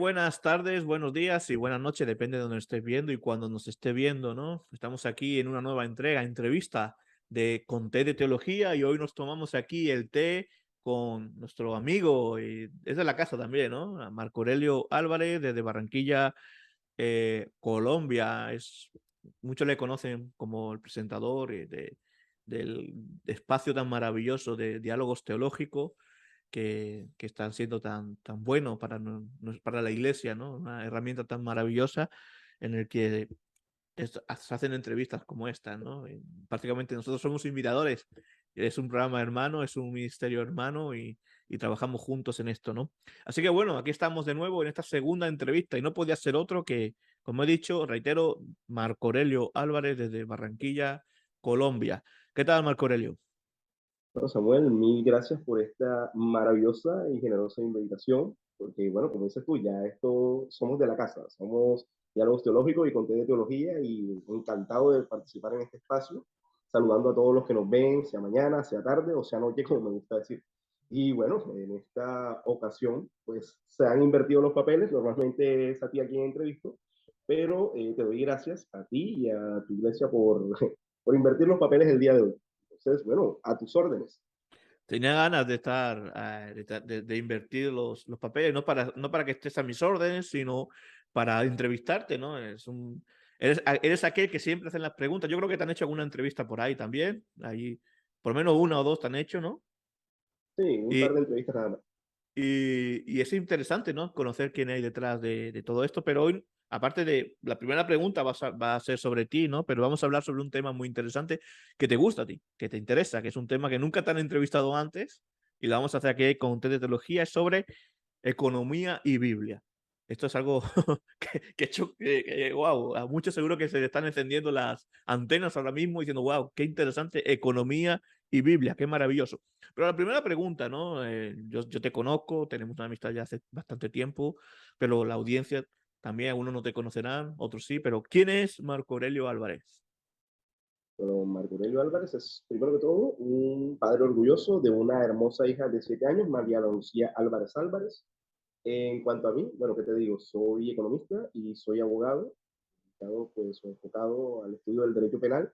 buenas tardes, buenos días y buenas noches, depende de donde nos estés viendo y cuando nos esté viendo, ¿no? Estamos aquí en una nueva entrevista de con té de teología y hoy nos tomamos aquí el té con nuestro amigo y es de la casa también, ¿no? A Marco Aurelio Álvarez desde Barranquilla, Colombia. Muchos le conocen como el presentador del espacio tan maravilloso de diálogos teológicos que están siendo tan buenos para, para la iglesia, ¿no? Una herramienta tan maravillosa en el que se hacen entrevistas como esta, ¿no? Prácticamente nosotros somos invitadores. Es un programa hermano, es un ministerio hermano y trabajamos juntos en esto, ¿no? Así que bueno, aquí estamos de nuevo en esta segunda entrevista y no podía ser otro que, como he dicho, reitero, Marco Aurelio Álvarez desde Barranquilla, Colombia. ¿Qué tal, Marco Aurelio? Bueno, Samuel, mil gracias por esta maravillosa y generosa invitación, porque bueno, como dices tú, ya esto somos de la casa, somos diálogos teológicos y conté de teología y encantado de participar en este espacio, saludando a todos los que nos ven, sea mañana, sea tarde o sea noche, como me gusta decir. Y bueno, en esta ocasión, pues se han invertido los papeles, normalmente es a ti a quien entrevisto, pero te doy gracias a ti y a tu iglesia por invertir los papeles el día de hoy. Entonces, bueno, a tus órdenes. Tenía ganas de estar, de invertir los papeles, no para que estés a mis órdenes, sino para entrevistarte, ¿no? Eres aquel que siempre hacen las preguntas. Yo creo que te han hecho alguna entrevista por ahí también. Ahí, por lo menos una o dos te han hecho, ¿no? Sí, un par de Y, entrevistas nada más. y es interesante, ¿no? Conocer quién hay detrás de todo esto, pero hoy, aparte de la primera pregunta, va a ser sobre ti, ¿no? Pero vamos a hablar sobre un tema muy interesante que te gusta a ti, que te interesa, que es un tema que nunca te han entrevistado antes y lo vamos a hacer aquí con T de Teología, es sobre economía y Biblia. Esto es algo wow, a muchos seguro que se le están encendiendo las antenas ahora mismo diciendo, wow, qué interesante economía y Biblia, qué maravilloso. Pero la primera pregunta, ¿no? Yo te conozco, tenemos una amistad ya hace bastante tiempo, pero la audiencia también, algunos no te conocerán, otros sí, pero ¿quién es Marco Aurelio Álvarez? Pero Marco Aurelio Álvarez es, primero que todo, un padre orgulloso de una hermosa hija de 7 años, María Lucía Álvarez Álvarez. En cuanto a mí, bueno, ¿qué te digo? Soy economista y soy abogado, pues enfocado al estudio del derecho penal.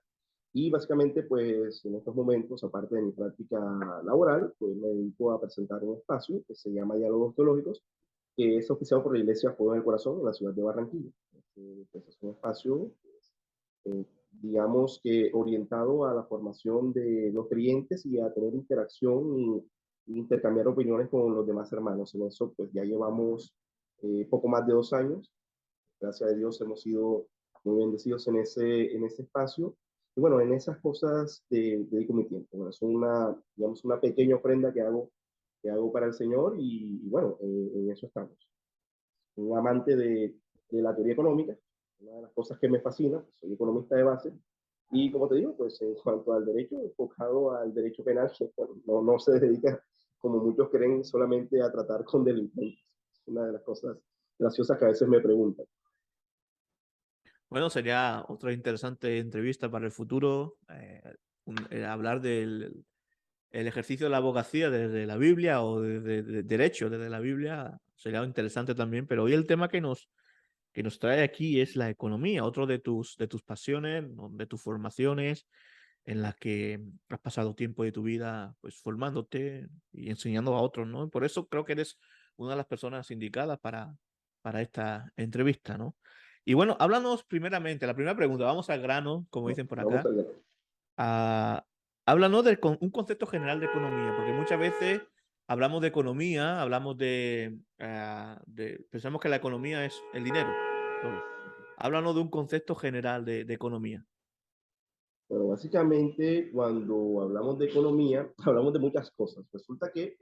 Y básicamente, pues en estos momentos, aparte de mi práctica laboral, pues me dedico a presentar un espacio que se llama Diálogos Teológicos, que es oficiado por la Iglesia Fuego en el Corazón en la ciudad de Barranquilla. Pues es un espacio, eh, digamos que orientado a la formación de los creyentes y a tener interacción y intercambiar opiniones con los demás hermanos. En eso, pues ya llevamos poco más de 2 años. Gracias a Dios hemos sido muy bendecidos en ese espacio. Y bueno, en esas cosas dedico mi tiempo. Bueno, es una, digamos, una pequeña ofrenda que hago para el Señor y bueno, en eso estamos. Un amante de la teoría económica, una de las cosas que me fascina, pues soy economista de base, y como te digo, pues en cuanto al derecho, enfocado al derecho penal, que bueno, no se dedica, como muchos creen, solamente a tratar con delincuentes. Es una de las cosas graciosas que a veces me preguntan. Bueno, sería otra interesante entrevista para el futuro, hablar del el ejercicio de la abogacía desde la Biblia o de derecho desde la Biblia sería interesante también, pero hoy el tema que nos trae aquí es la economía, otro de tus pasiones, ¿no? De tus formaciones en las que has pasado tiempo de tu vida pues formándote y enseñando a otros, ¿no? Y por eso creo que eres una de las personas indicadas para esta entrevista, ¿no? Y bueno, háblanos primeramente, la primera pregunta, vamos al grano, como Bueno, dicen por vamos acá. a ver. Ah, háblanos un concepto general de economía, porque muchas veces hablamos de economía, hablamos pensamos que la economía es el dinero, todo. Háblanos de un concepto general de economía. Bueno, básicamente cuando hablamos de economía, hablamos de muchas cosas. Resulta que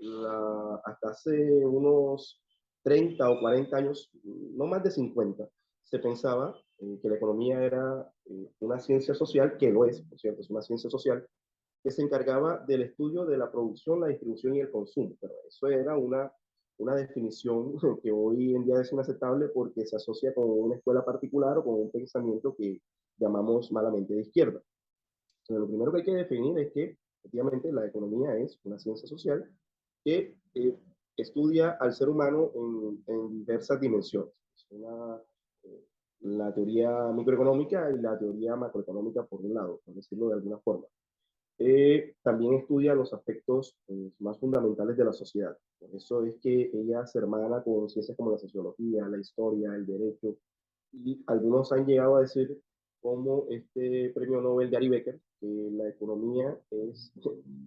hasta hace unos 30 o 40 años, no más de 50, se pensaba que la economía era una ciencia social, que lo es, por cierto, es una ciencia social, que se encargaba del estudio de la producción, la distribución y el consumo. Pero eso era una definición que hoy en día es inaceptable porque se asocia con una escuela particular o con un pensamiento que llamamos malamente de izquierda. Entonces, lo primero que hay que definir es que efectivamente la economía es una ciencia social que estudia al ser humano en diversas dimensiones. Es la teoría microeconómica y la teoría macroeconómica por un lado, por decirlo de alguna forma. También estudia los aspectos más fundamentales de la sociedad. Por eso es que ella se hermana con ciencias como la sociología, la historia, el derecho, y algunos han llegado a decir, como este premio Nobel de Gary Becker, que la economía es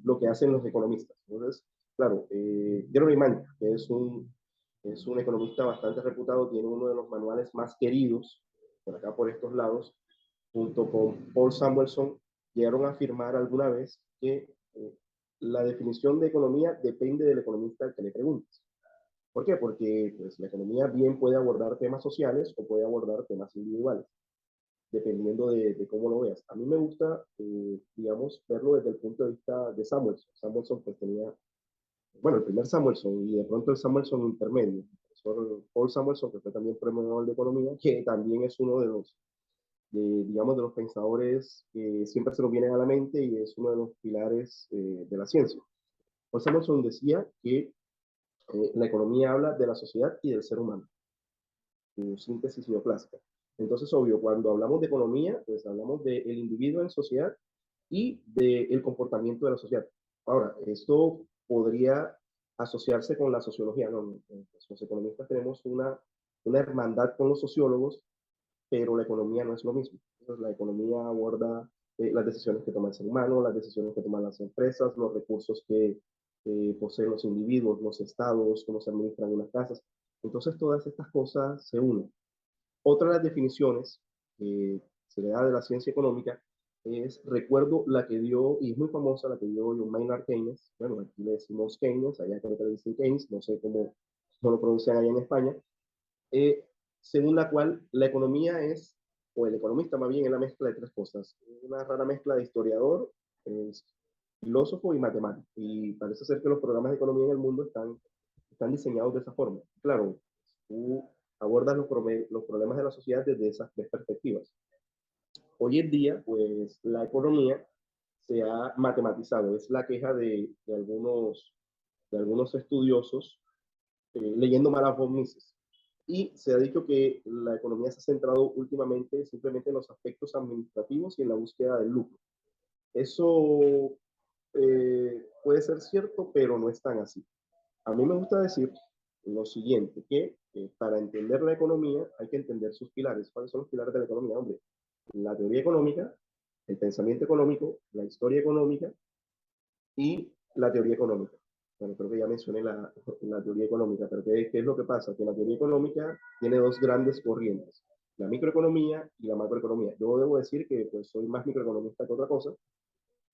lo que hacen los economistas. Entonces, claro, Jeremy Mann, que es un economista bastante reputado, tiene uno de los manuales más queridos por acá, por estos lados, junto con Paul Samuelson, llegaron a afirmar alguna vez que la definición de economía depende del economista al que le preguntes. ¿Por qué? Porque pues, la economía bien puede abordar temas sociales o puede abordar temas individuales, dependiendo de cómo lo veas. A mí me gusta, digamos, verlo desde el punto de vista de Samuelson. Samuelson pues tenía, bueno, el primer Samuelson y de pronto el Samuelson intermedio, el profesor Paul Samuelson, que fue también premio Nobel de Economía, que también es uno de los, digamos, de los pensadores que siempre se nos vienen a la mente y es uno de los pilares de la ciencia. Paul Samuelson decía que la economía habla de la sociedad y del ser humano, su síntesis neoclásica. Entonces, obvio, cuando hablamos de economía, pues hablamos del individuo en sociedad y del comportamiento de la sociedad. Ahora, esto podría asociarse con la sociología, ¿no? Pues los economistas tenemos una hermandad con los sociólogos, pero la economía no es lo mismo. Entonces, la economía aborda las decisiones que toma el ser humano, las decisiones que toman las empresas, los recursos que poseen los individuos, los estados, cómo se administran unas casas. Entonces, todas estas cosas se unen. Otra de las definiciones que se le da de la ciencia económica es, recuerdo la que dio, y es muy famosa, la que dio John Maynard Keynes, bueno, aquí le decimos Keynes, allá creo que le dicen Keynes, no sé cómo lo pronuncian allá en España, eh, según la cual la economía es, o el economista más bien, es la mezcla de tres cosas, una rara mezcla de historiador, es filósofo y matemático, y parece ser que los programas de economía en el mundo están diseñados de esa forma. Claro, tú abordas los problemas de la sociedad desde esas tres perspectivas. Hoy en día, pues la economía se ha matematizado, es la queja de algunos estudiosos leyendo mal a von Mises. Y se ha dicho que la economía se ha centrado últimamente simplemente en los aspectos administrativos y en la búsqueda del lucro. Eso puede ser cierto, pero no es tan así. A mí me gusta decir lo siguiente, que para entender la economía hay que entender sus pilares. ¿Cuáles son los pilares de la economía? Hombre, la teoría económica, el pensamiento económico, la historia económica y la teoría económica. Bueno, creo que ya mencioné la teoría económica, pero ¿qué es lo que pasa? Que la teoría económica tiene dos grandes corrientes, la microeconomía y la macroeconomía. Yo debo decir que pues, soy más microeconomista que otra cosa,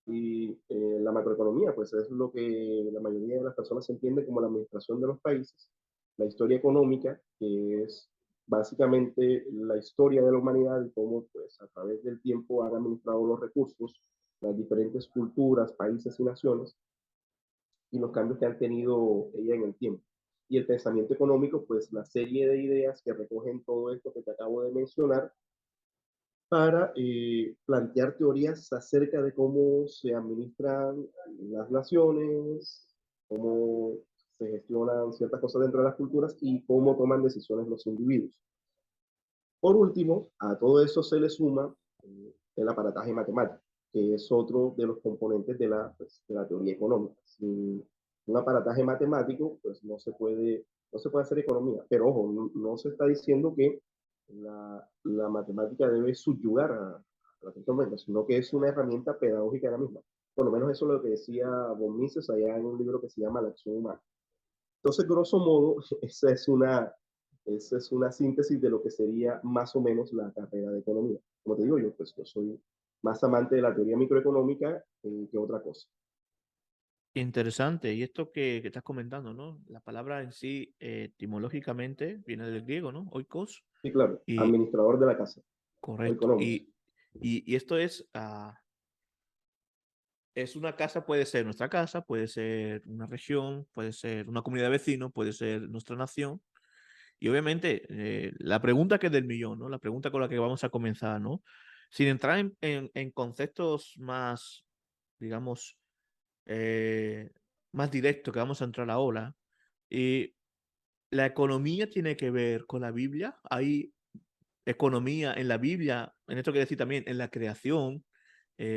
y la macroeconomía, pues es lo que la mayoría de las personas entiende como la administración de los países. La historia económica, que es básicamente la historia de la humanidad y cómo pues a través del tiempo han administrado los recursos, las diferentes culturas, países y naciones, y los cambios que han tenido ella en el tiempo. Y el pensamiento económico, pues la serie de ideas que recogen todo esto que te acabo de mencionar para plantear teorías acerca de cómo se administran las naciones, cómo se gestionan ciertas cosas dentro de las culturas y cómo toman decisiones los individuos. Por último, a todo eso se le suma el aparataje matemático, que es otro de los componentes pues, de la teoría económica. Sin un aparataje matemático, pues no se puede hacer economía. Pero ojo, no se está diciendo que la matemática debe subyugar a la economía, sino que es una herramienta pedagógica de la misma. Por lo menos eso es lo que decía von Mises allá en un libro que se llama La acción humana. Entonces, grosso modo, esa es una síntesis de lo que sería más o menos la carrera de economía. Como te digo yo, pues yo soy más amante de la teoría microeconómica que otra cosa. Interesante. Y esto que estás comentando, ¿no? La palabra en sí, etimológicamente, viene del griego, ¿no? Oikos. Sí, claro, Y administrador de la casa, o correcto. economos. Y esto es una casa, puede ser nuestra casa, puede ser una región, puede ser una comunidad de vecinos, puede ser nuestra nación. Y obviamente, la pregunta que es del millón, ¿no? La pregunta con la que vamos a comenzar, ¿no? Sin entrar en conceptos más, digamos, más directos que vamos a entrar ahora, Y la economía tiene que ver con la Biblia. Hay economía en la Biblia, en esto quiere decir también en la creación,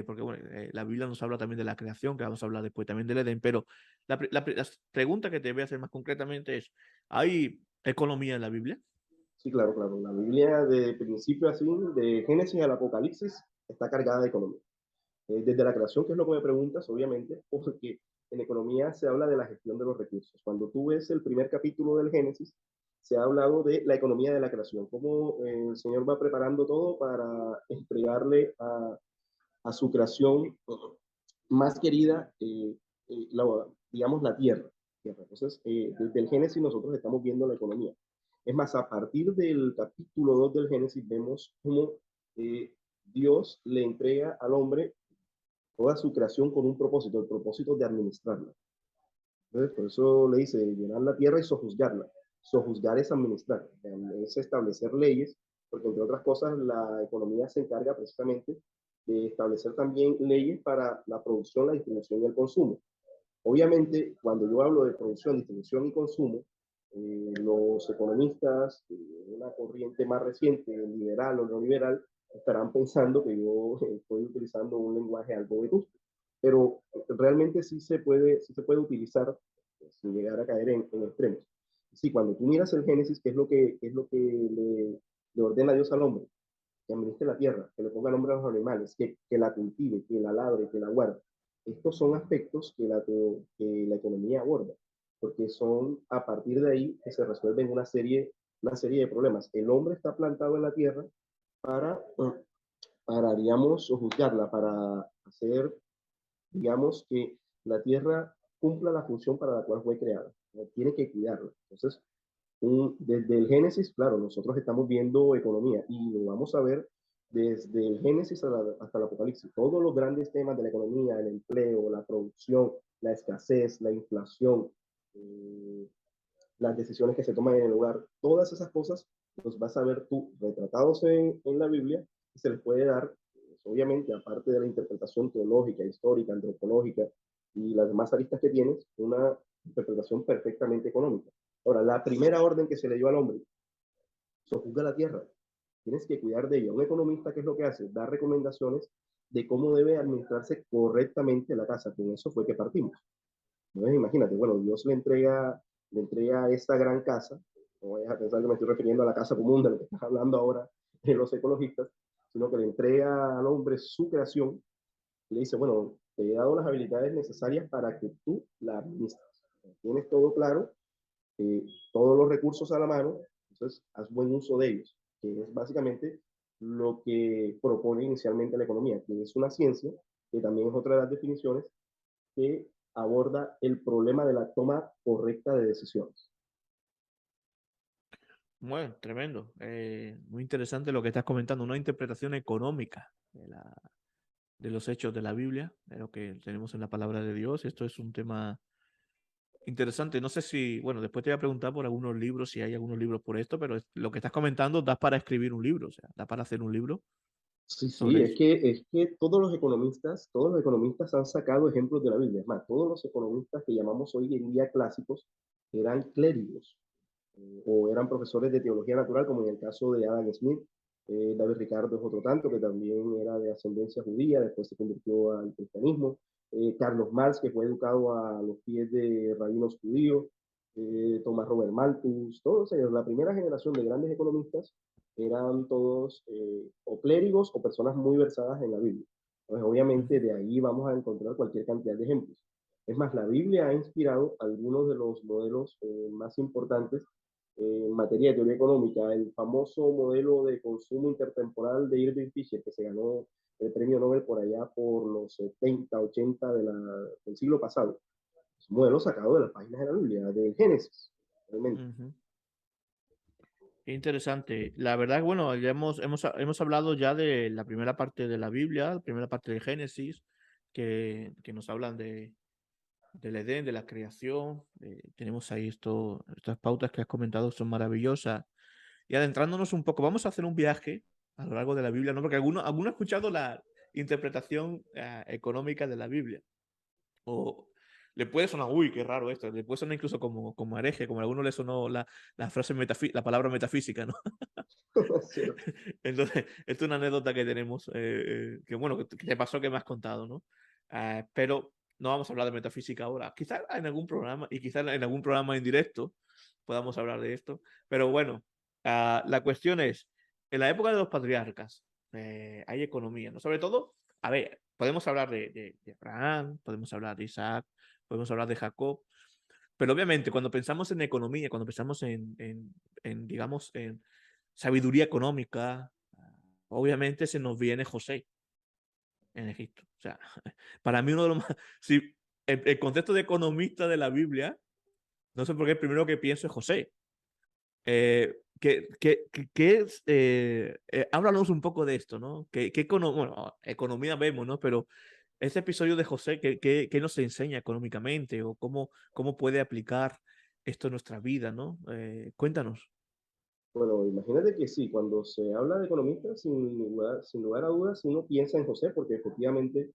porque bueno, la Biblia nos habla también de la creación, que vamos a hablar después también del Edén, pero la pregunta que te voy a hacer más concretamente es, ¿hay economía en la Biblia? Sí, claro, claro. La Biblia de principio a fin, de Génesis al Apocalipsis, está cargada de economía. Desde la creación, que es lo que me preguntas, obviamente, porque en economía se habla de la gestión de los recursos. Cuando tú ves el primer capítulo del Génesis, se ha hablado de la economía de la creación, cómo el Señor va preparando todo para entregarle a su creación más querida, digamos, la tierra. Entonces, desde el Génesis nosotros estamos viendo la economía. Es más, a partir del capítulo 2 del Génesis vemos cómo Dios le entrega al hombre toda su creación con un propósito, el propósito de administrarla. Entonces, por eso le dice llenar la tierra y sojuzgarla. Sojuzgar es administrar, es establecer leyes, porque entre otras cosas la economía se encarga precisamente de establecer también leyes para la producción, la distribución y el consumo. Obviamente, cuando yo hablo de producción, distribución y consumo, los economistas, una corriente más reciente, liberal o neoliberal, estarán pensando que yo estoy utilizando un lenguaje algo vetusto, pero realmente sí se puede utilizar sin llegar a caer en extremos. Sí, cuando tú miras el Génesis, qué es lo que le ordena Dios al hombre? Que administre la tierra, que le ponga nombre a los animales, que la cultive, que la labre, que la guarde. Estos son aspectos que la economía aborda, porque son a partir de ahí que se resuelven una serie de problemas. El hombre está plantado en la tierra para, digamos, juzgarla, para hacer, digamos, que la tierra cumpla la función para la cual fue creada. Tiene que cuidarla. Entonces, desde el Génesis, claro, nosotros estamos viendo economía y lo vamos a ver desde el Génesis hasta el Apocalipsis. Todos los grandes temas de la economía, el empleo, la producción, la escasez, la inflación, eh, las decisiones que se toman en el hogar, todas esas cosas los vas a ver tú retratados en la Biblia y se les puede dar, pues, obviamente, aparte de la interpretación teológica, histórica, antropológica y las demás aristas que tienes, una interpretación perfectamente económica. Ahora, la primera orden que se le dio al hombre, sojuzga la tierra, tienes que cuidar de ella. Un economista, ¿qué es lo que hace? Da recomendaciones de cómo debe administrarse correctamente la casa. Con eso fue que partimos. Entonces, imagínate, bueno, Dios le entrega esta gran casa, no vayas a pensar que me estoy refiriendo a la casa común de lo que estás hablando ahora de los ecologistas, sino que le entrega al hombre su creación y le dice, bueno, te he dado las habilidades necesarias para que tú la administres. Tienes todo claro, todos los recursos a la mano, entonces haz buen uso de ellos, que es básicamente lo que propone inicialmente la economía, que es una ciencia, que también es otra de las definiciones, que aborda el problema de la toma correcta de decisiones. Bueno, tremendo. Muy interesante lo que estás comentando, una interpretación económica de los hechos de la Biblia, de lo que tenemos en la palabra de Dios. Esto es un tema interesante. No sé si, bueno, después te voy a preguntar por algunos libros, si hay algunos libros por esto, pero lo que estás comentando da para escribir un libro, o sea, da para hacer un libro Sí, sí, sobre eso. es que todos los economistas han sacado ejemplos de la Biblia. Es más, todos los economistas que llamamos hoy en día clásicos eran clérigos o eran profesores de teología natural, como en el caso de Adam Smith. David Ricardo es otro tanto, que también era de ascendencia judía, después se convirtió al cristianismo. Carlos Marx, que fue educado a los pies de rabinos judíos. Tomás Robert Malthus, todos ellos, la primera generación de grandes economistas eran todos o clérigos o personas muy versadas en la Biblia. Pues obviamente Ujú. de ahí vamos a encontrar cualquier cantidad de ejemplos. Es más, la Biblia ha inspirado algunos de los modelos más importantes en materia de teoría económica. El famoso modelo de consumo intertemporal de Irving Fisher, que se ganó el premio Nobel por allá por los 70, 80 del siglo pasado. Es un modelo sacado de las páginas de la Biblia, del Génesis, realmente. Ujú. Qué interesante. La verdad, bueno, ya hemos hablado ya de la primera parte de la Biblia, la primera parte de Génesis, que nos hablan del Edén, de la creación. Tenemos ahí estas pautas que has comentado, son maravillosas. Y adentrándonos un poco, vamos a hacer un viaje a lo largo de la Biblia, ¿no? Porque alguno ha escuchado la interpretación económica de la Biblia o le puede sonar, uy, qué raro esto, le puede sonar incluso como hereje, como a alguno le sonó la frase la palabra metafísica, ¿no? ¿cierto? Entonces, esto es una anécdota que tenemos, que bueno, que te pasó que me has contado, ¿no? Pero no vamos a hablar de metafísica ahora. Quizás en algún programa, y quizás en algún programa en directo podamos hablar de esto. Pero bueno, la cuestión es, en la época de los patriarcas, hay economía, ¿no? Sobre todo, a ver, podemos hablar de Abraham, podemos hablar de Isaac, podemos hablar de Jacob, pero obviamente cuando pensamos en economía, cuando pensamos digamos, en sabiduría económica, obviamente se nos viene José en Egipto. O sea, para mí uno de los más... Si el concepto de economista de la Biblia, no sé por qué el primero que pienso es José. Háblanos un poco de esto, ¿no? Bueno, economía vemos, ¿no? Pero ese episodio de José, ¿qué nos enseña económicamente o cómo puede aplicar esto en nuestra vida, ¿no? Cuéntanos. Bueno, imagínate que sí, cuando se habla de economistas, sin lugar a dudas, uno piensa en José porque efectivamente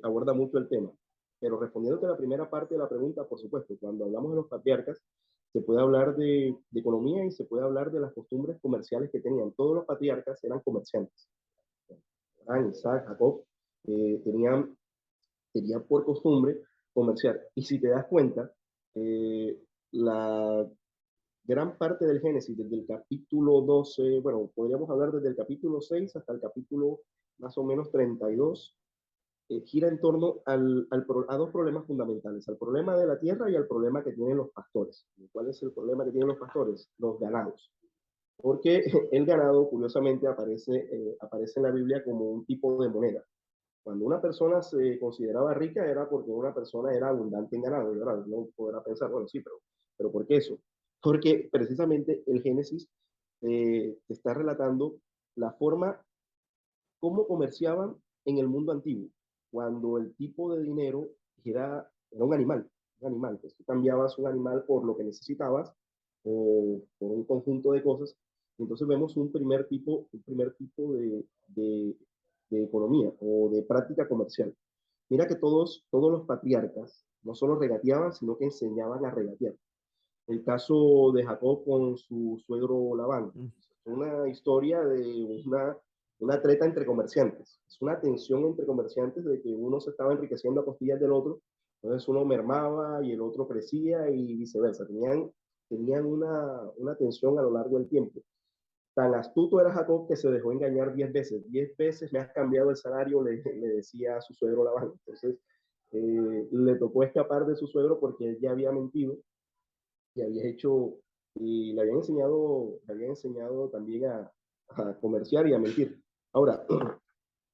aborda mucho el tema. Pero respondiéndote a la primera parte de la pregunta, por supuesto, cuando hablamos de los patriarcas, se puede hablar de economía y se puede hablar de las costumbres comerciales que tenían. Todos los patriarcas eran comerciantes. Abraham, Isaac, Jacob, tenían por costumbre comerciar. Y si te das cuenta, la gran parte del Génesis, desde el capítulo 12, bueno, podríamos hablar desde el capítulo 6 hasta el capítulo más o menos 32, gira en torno a dos problemas fundamentales, al problema de la tierra y al problema que tienen los pastores. ¿Cuál es el problema que tienen los pastores? Los ganados. Porque el ganado, curiosamente, aparece en la Biblia como un tipo de moneda. Cuando una persona se consideraba rica era porque una persona era abundante en ganado, y ahora uno podrá pensar, bueno, sí, pero ¿por qué eso? Porque precisamente el Génesis te está relatando la forma cómo comerciaban en el mundo antiguo, cuando el tipo de dinero era un animal, pues tú cambiabas un animal por lo que necesitabas o por un conjunto de cosas, y entonces vemos un primer tipo de economía o de práctica comercial. Mira que todos los patriarcas no solo regateaban, sino que enseñaban a regatear. El caso de Jacob con su suegro Labán, Mm. es una historia de una treta entre comerciantes, es una tensión entre comerciantes de que uno se estaba enriqueciendo a costillas del otro, entonces uno mermaba y el otro crecía y viceversa, tenían una tensión a lo largo del tiempo. Tan astuto era Jacob que se dejó engañar 10 veces. 10 veces me has cambiado el salario, le decía a su suegro Labán. Entonces, le tocó escapar de su suegro porque él ya había mentido y había hecho, y le había enseñado también a comerciar y a mentir. Ahora,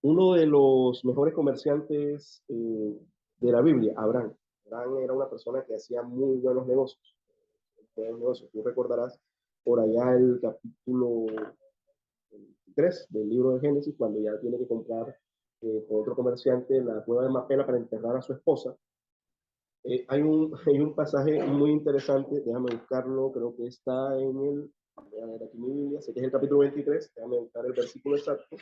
uno de los mejores comerciantes de la Biblia, Abraham. Abraham era una persona que hacía muy buenos negocios. Buenos negocios. Tú recordarás por allá el capítulo 3 del libro de Génesis, cuando ya tiene que comprar con otro comerciante la cueva de Mapela para enterrar a su esposa. Hay un pasaje muy interesante, déjame buscarlo, creo que está voy a ver aquí mi Biblia, sé que es el capítulo 23, déjame buscar el versículo exacto.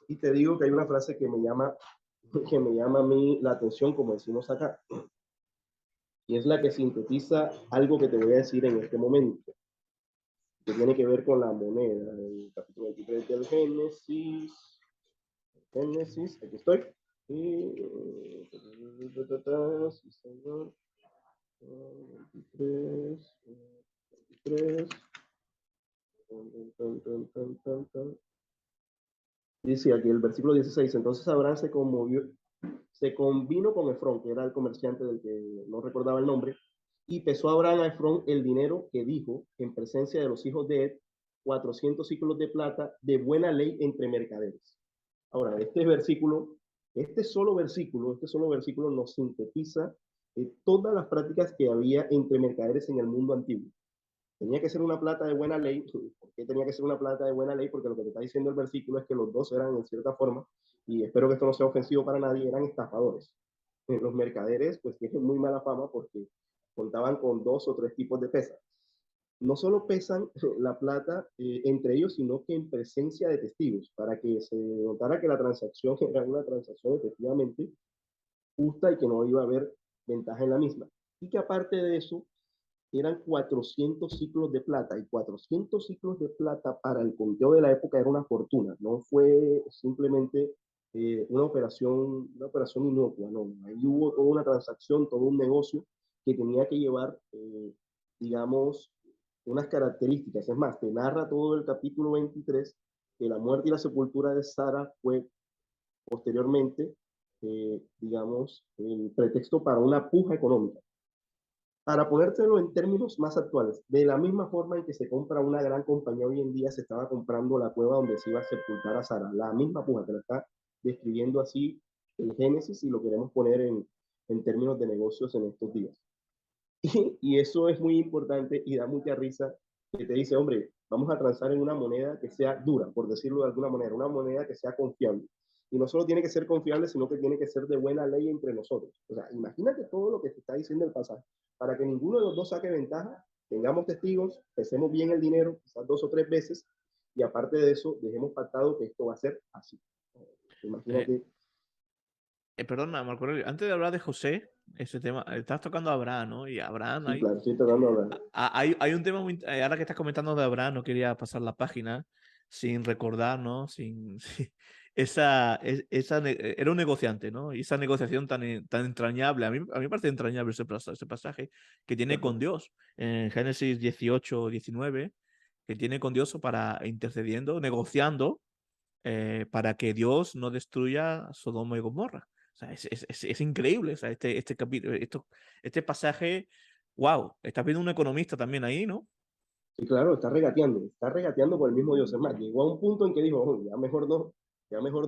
Y te digo que hay una frase que me llama a mí la atención, como decimos acá, y es la que sintetiza algo que te voy a decir en este momento, que tiene que ver con la moneda, el capítulo 23 del Génesis, aquí estoy. Y, sí, señor. 23, 23. Dice aquí el versículo 16. Entonces Abraham se convino con Efrón, que era el comerciante del que no recordaba el nombre, y pesó Abraham a Efrón el dinero que dijo en presencia de los hijos de Ed, 400 ciclos de plata de buena ley entre mercaderes. Ahora, este solo versículo nos sintetiza todas las prácticas que había entre mercaderes en el mundo antiguo. Tenía que ser una plata de buena ley. ¿Por qué tenía que ser una plata de buena ley? Porque lo que te está diciendo el versículo es que los dos eran, en cierta forma, y espero que esto no sea ofensivo para nadie, eran estafadores. Los mercaderes, pues, tienen muy mala fama porque contaban con dos o tres tipos de pesas. No solo pesan la plata entre ellos, sino que en presencia de testigos, para que se notara que la transacción era una transacción efectivamente justa y que no iba a haber ventaja en la misma. Y que aparte de eso, eran 400 ciclos de plata, y 400 ciclos de plata para el conteo de la época era una fortuna, no fue simplemente una operación inocua, no, ahí hubo toda una transacción, todo un negocio que tenía que llevar, digamos, unas características. Es más, te narra todo el capítulo 23 que la muerte y la sepultura de Sara fue posteriormente, digamos, el pretexto para una puja económica. Para ponértelo en términos más actuales, de la misma forma en que se compra una gran compañía hoy en día, se estaba comprando la cueva donde se iba a sepultar a Sara. La misma puja, te la está describiendo así el Génesis y lo queremos poner en términos de negocios en estos días. Y eso es muy importante y da mucha risa que te dice, hombre, vamos a transar en una moneda que sea dura, por decirlo de alguna manera, una moneda que sea confiable. Y no solo tiene que ser confiable, sino que tiene que ser de buena ley entre nosotros. O sea, imagínate todo lo que te está diciendo el pasaje. Para que ninguno de los dos saque ventaja, tengamos testigos, pesemos bien el dinero, quizás 2 o 3 veces, y aparte de eso, dejemos pactado que esto va a ser así. Eh, Imagínate. Perdona, Marco Aurelio, antes de hablar de José, ese tema, estás tocando a Abraham, ¿no? Y Abraham, Sí, claro, estoy tratando de hablar. hay un tema muy, ahora que estás comentando de Abraham, no quería pasar la página sin recordar, ¿no? Sí, era un negociante, ¿no? Y esa negociación tan entrañable, a mí me parece entrañable ese pasaje que tiene con Dios en Génesis 18-19, que tiene con Dios para intercediendo, negociando para que Dios no destruya Sodoma y Gomorra. O sea, es increíble. O sea, este capítulo, este pasaje, wow, estás viendo un economista también ahí, ¿no? Sí, claro, está regateando con el mismo Dios. Es más, llegó a un punto en que dijo, "Oh, ya mejor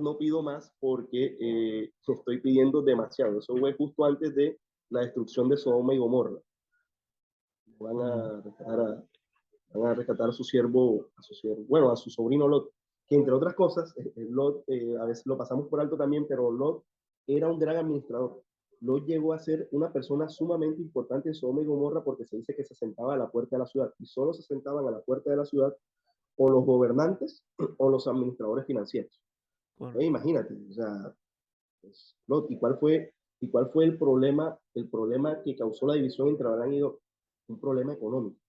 no pido más porque estoy pidiendo demasiado". Eso fue justo antes de la destrucción de Sodoma y Gomorra. Van Mm. a rescatar a, van a rescatar a su siervo, bueno, a su sobrino Lot, que entre otras cosas, Lot, a veces lo pasamos por alto también, pero Lot era un gran administrador. Lot llegó a ser una persona sumamente importante en Sodoma y Gomorra porque se dice que se sentaba a la puerta de la ciudad y solo se sentaban a la puerta de la ciudad o los gobernantes o los administradores financieros. Correcto. Imagínate, o sea, pues, Lot, ¿y cuál fue el problema que causó la división entre Abraham y Lot? Un problema económico.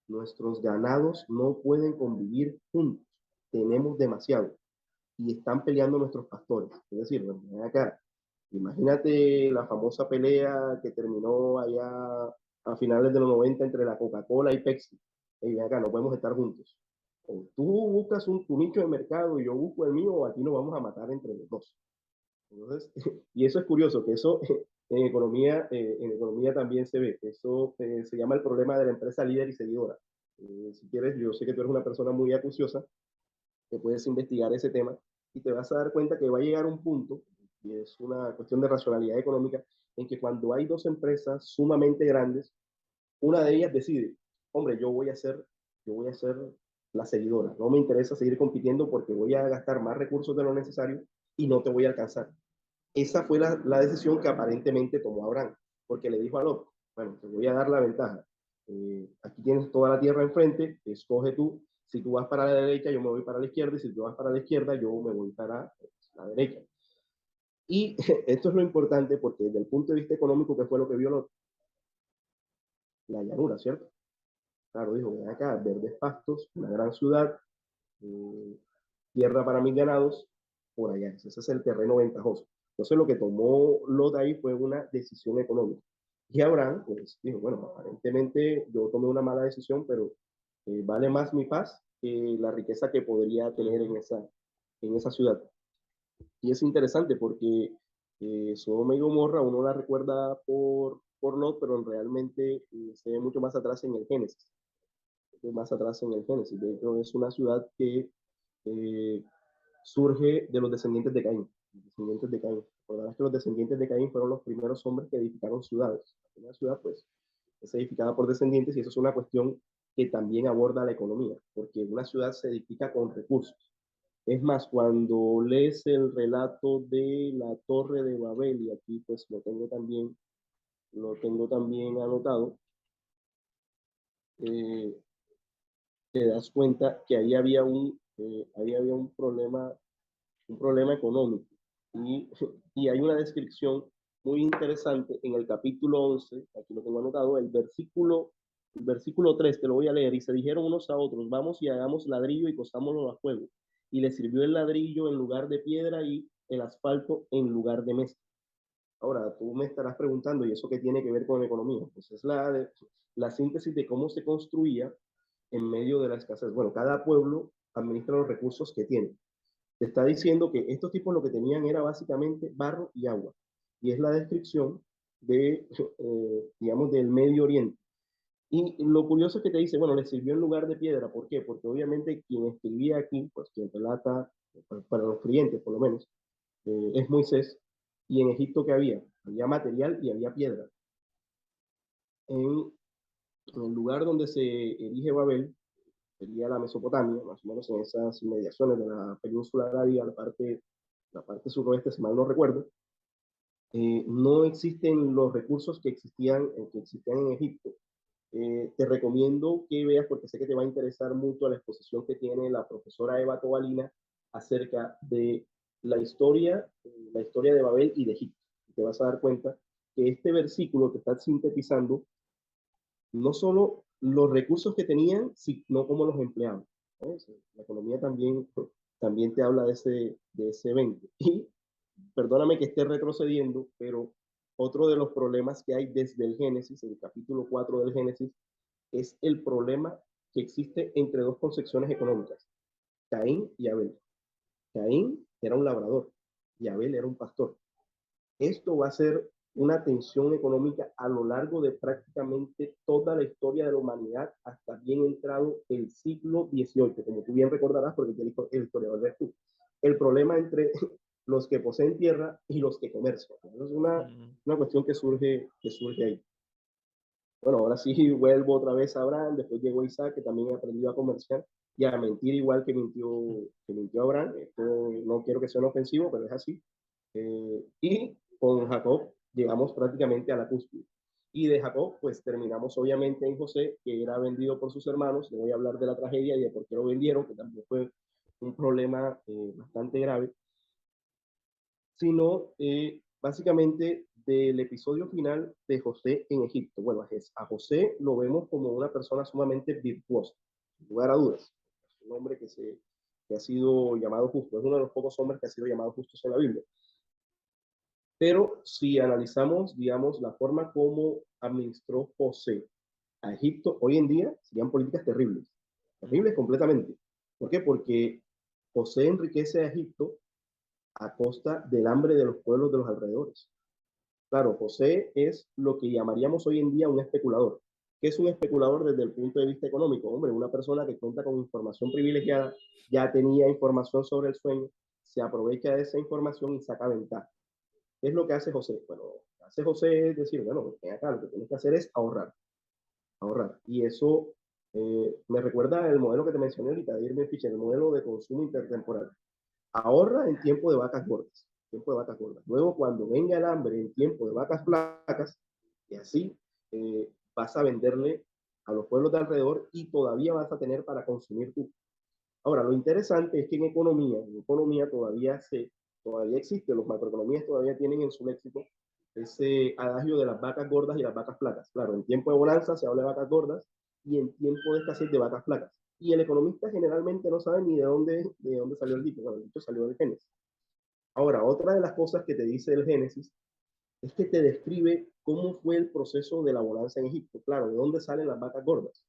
Nuestros ganados no pueden convivir juntos, tenemos demasiado y están peleando nuestros pastores. Es decir, ven acá, imagínate la famosa pelea que terminó allá a finales de los 90 entre la Coca-Cola y Pepsi. Y ven acá, no podemos estar juntos. O tú buscas tu nicho de mercado y yo busco el mío, o aquí nos vamos a matar entre los dos. Entonces, y eso es curioso, que eso en economía también se ve. Eso se llama el problema de la empresa líder y seguidora. Si quieres, yo sé que tú eres una persona muy acuciosa, que puedes investigar ese tema y te vas a dar cuenta que va a llegar un punto, y es una cuestión de racionalidad económica, en que cuando hay dos empresas sumamente grandes, una de ellas decide, hombre, yo voy a ser la seguidora, no me interesa seguir compitiendo porque voy a gastar más recursos de lo necesario y no te voy a alcanzar. Esa fue la decisión que aparentemente tomó Abraham, porque le dijo a Lot, bueno, te voy a dar la ventaja. Aquí tienes toda la tierra enfrente, escoge tú. Si tú vas para la derecha, yo me voy para la izquierda, y si tú vas para la izquierda, yo me voy para la derecha. Y esto es lo importante porque desde el punto de vista económico, ¿qué fue lo que vio Lot? La llanura, ¿cierto? Claro, dijo, ven acá, verdes pastos, una gran ciudad, eh, tierra para mis ganados, por allá. Ese es el terreno ventajoso. Entonces lo que tomó Lot ahí fue una decisión económica. Y Abraham, pues dijo, bueno, aparentemente yo tomé una mala decisión, pero vale más mi paz que la riqueza que podría tener en esa ciudad. Y es interesante porque Sodoma y Gomorra uno la recuerda por Lot, pero realmente se ve mucho más atrás en el Génesis. Más atrás en el Génesis. De hecho, es una ciudad que eh, surge de los descendientes de Caín. Descendientes de Caín. Recordarás que los descendientes de Caín fueron los primeros hombres que edificaron ciudades. Una ciudad, pues, es edificada por descendientes y eso es una cuestión que también aborda la economía, porque una ciudad se edifica con recursos. Es más, cuando lees el relato de la Torre de Babel, y aquí pues lo tengo también anotado, eh, te das cuenta que ahí había un problema económico. Y, y hay una descripción muy interesante en el capítulo 11, aquí lo tengo anotado, el versículo 3, te lo voy a leer, y se dijeron unos a otros, vamos y hagamos ladrillo y cosámoslo a fuego. Y les sirvió el ladrillo en lugar de piedra y el asfalto en lugar de mesa. Ahora, tú me estarás preguntando, ¿y eso qué tiene que ver con economía? Pues es la síntesis de cómo se construía en medio de la escasez. Bueno, cada pueblo administra los recursos que tiene. Te está diciendo que estos tipos lo que tenían era básicamente barro y agua. Y es la descripción de, digamos, del Medio Oriente. Y lo curioso es que te dice, bueno, le sirvió en lugar de piedra. ¿Por qué? Porque obviamente quien escribía aquí, pues quien relata, para los creyentes por lo menos, es Moisés. Y en Egipto, ¿qué había? Había material y había piedra. En, en el lugar donde se erige Babel, sería la Mesopotamia, más o menos en esas inmediaciones de la península arábiga, la parte suroeste, si mal no recuerdo, no existen los recursos que existían en Egipto. Te recomiendo que veas, porque sé que te va a interesar mucho la exposición que tiene la profesora Eva Tobalina acerca de la historia de Babel y de Egipto. Te vas a dar cuenta que este versículo te está sintetizando no solo los recursos que tenían, sino cómo los empleaban. ¿Sabes? La economía también te habla de ese evento. Y perdóname que esté retrocediendo, pero otro de los problemas que hay desde el Génesis, el capítulo 4 del Génesis, es el problema que existe entre dos concepciones económicas, Caín y Abel. Caín era un labrador y Abel era un pastor. Esto va a ser una tensión económica a lo largo de prácticamente toda la historia de la humanidad hasta bien entrado el siglo XVIII, como tú bien recordarás, porque el historiador eres tú. El problema entre los que poseen tierra y los que comercian. Es una cuestión que surge ahí. Bueno, ahora sí vuelvo otra vez a Abraham, después llegó Isaac, que también aprendió a comerciar y a mentir igual que mintió Abraham. Esto no quiero que sea ofensivo, pero es así. Y con Jacob llegamos prácticamente a la cúspide. Y de Jacob, pues terminamos obviamente en José, que era vendido por sus hermanos. Le voy a hablar de la tragedia y de por qué lo vendieron, que también fue un problema bastante grave, sino básicamente del episodio final de José en Egipto. Bueno, a José lo vemos como una persona sumamente virtuosa, sin lugar a dudas. Es un hombre que ha sido llamado justo, es uno de los pocos hombres que ha sido llamado justos en la Biblia. Pero si analizamos, digamos, la forma como administró José a Egipto hoy en día, serían políticas terribles, terribles completamente. ¿Por qué? Porque José enriquece a Egipto a costa del hambre de los pueblos de los alrededores. Claro, José es lo que llamaríamos hoy en día un especulador. ¿Qué es un especulador desde el punto de vista económico? Hombre, una persona que cuenta con información privilegiada, ya tenía información sobre el sueño, se aprovecha de esa información y saca ventaja. ¿Qué es lo que hace José? Bueno, lo que hace José es decir, bueno, ven acá, lo que tienes que hacer es ahorrar, ahorrar. Y eso me recuerda el modelo que te mencioné ahorita, de Irving Fisher, el modelo de consumo intertemporal. Ahorra en tiempo de vacas gordas, tiempo de vacas gordas. Luego, cuando venga el hambre en tiempo de vacas flacas, y así vas a venderle a los pueblos de alrededor y todavía vas a tener para consumir tú. Ahora, lo interesante es que en economía todavía existe, los macroeconomías todavía tienen en su léxico ese adagio de las vacas gordas y las vacas flacas. Claro, en tiempo de bonanza se habla de vacas gordas y en tiempo de escasez de vacas flacas. Y el economista generalmente no sabe ni de dónde salió el dicho. Bueno, el dicho salió del Génesis. Ahora, otra de las cosas que te dice el Génesis es que te describe cómo fue el proceso de la bonanza en Egipto. Claro, ¿de dónde salen las vacas gordas?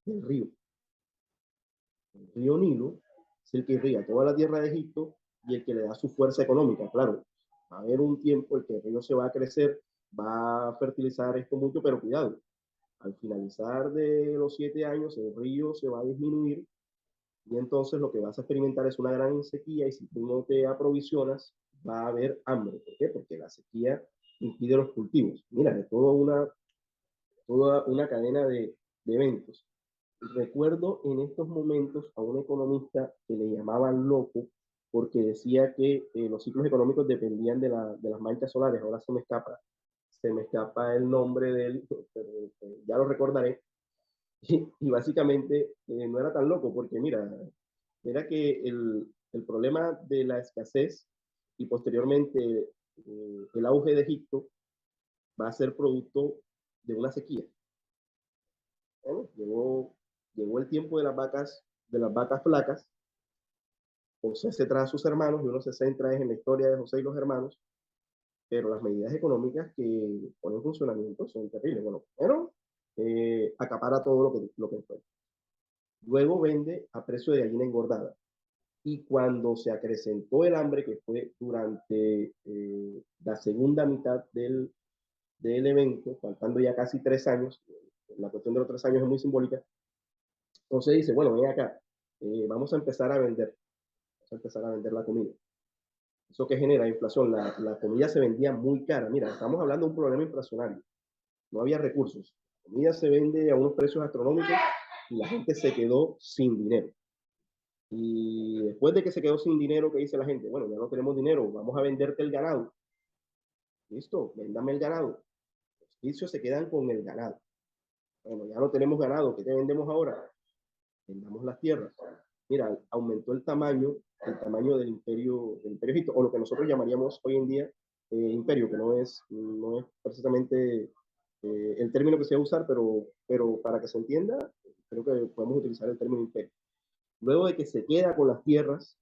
Del río. El río Nilo es el que irriga toda la tierra de Egipto y el que le da su fuerza económica. Claro, va a haber un tiempo en que el río se va a crecer, va a fertilizar esto mucho, pero cuidado, al finalizar de los 7 años el río se va a disminuir y entonces lo que vas a experimentar es una gran sequía y si tú no te aprovisionas va a haber hambre. ¿Por qué? Porque la sequía impide los cultivos. Mira, es toda una cadena de eventos. Recuerdo en estos momentos a un economista que le llamaban loco porque decía que los ciclos económicos dependían de las manchas solares. Ahora se me escapa el nombre de él, pero ya lo recordaré. Y básicamente no era tan loco porque mira que el problema de la escasez y posteriormente el auge de Egipto va a ser producto de una sequía. Bueno, llegó el tiempo de las vacas flacas. José se trae a sus hermanos y uno se centra en la historia de José y los hermanos, pero las medidas económicas que pone en funcionamiento son terribles. Bueno, primero, acapara todo lo que encuentra. Luego vende a precio de gallina engordada. Y cuando se acrecentó el hambre, que fue durante la segunda mitad del evento, faltando ya casi 3 años, la cuestión de los 3 años es muy simbólica, entonces dice, bueno, ven acá, vamos a empezar a vender la comida. ¿Eso que genera? Inflación. La comida se vendía muy cara. Mira, estamos hablando de un problema inflacionario. No había recursos. La comida se vende a unos precios astronómicos y la gente se quedó sin dinero. Y después de que se quedó sin dinero, ¿qué dice la gente? Bueno, ya no tenemos dinero, vamos a venderte el ganado. Listo, véndame el ganado. Los vicios se quedan con el ganado. Bueno, ya no tenemos ganado, ¿qué te vendemos ahora? Vendamos las tierras. Mira, aumentó el tamaño del imperio Egipto, o lo que nosotros llamaríamos hoy en día imperio, que no es precisamente el término que se va a usar, pero para que se entienda, creo que podemos utilizar el término imperio. Luego de que se queda con las tierras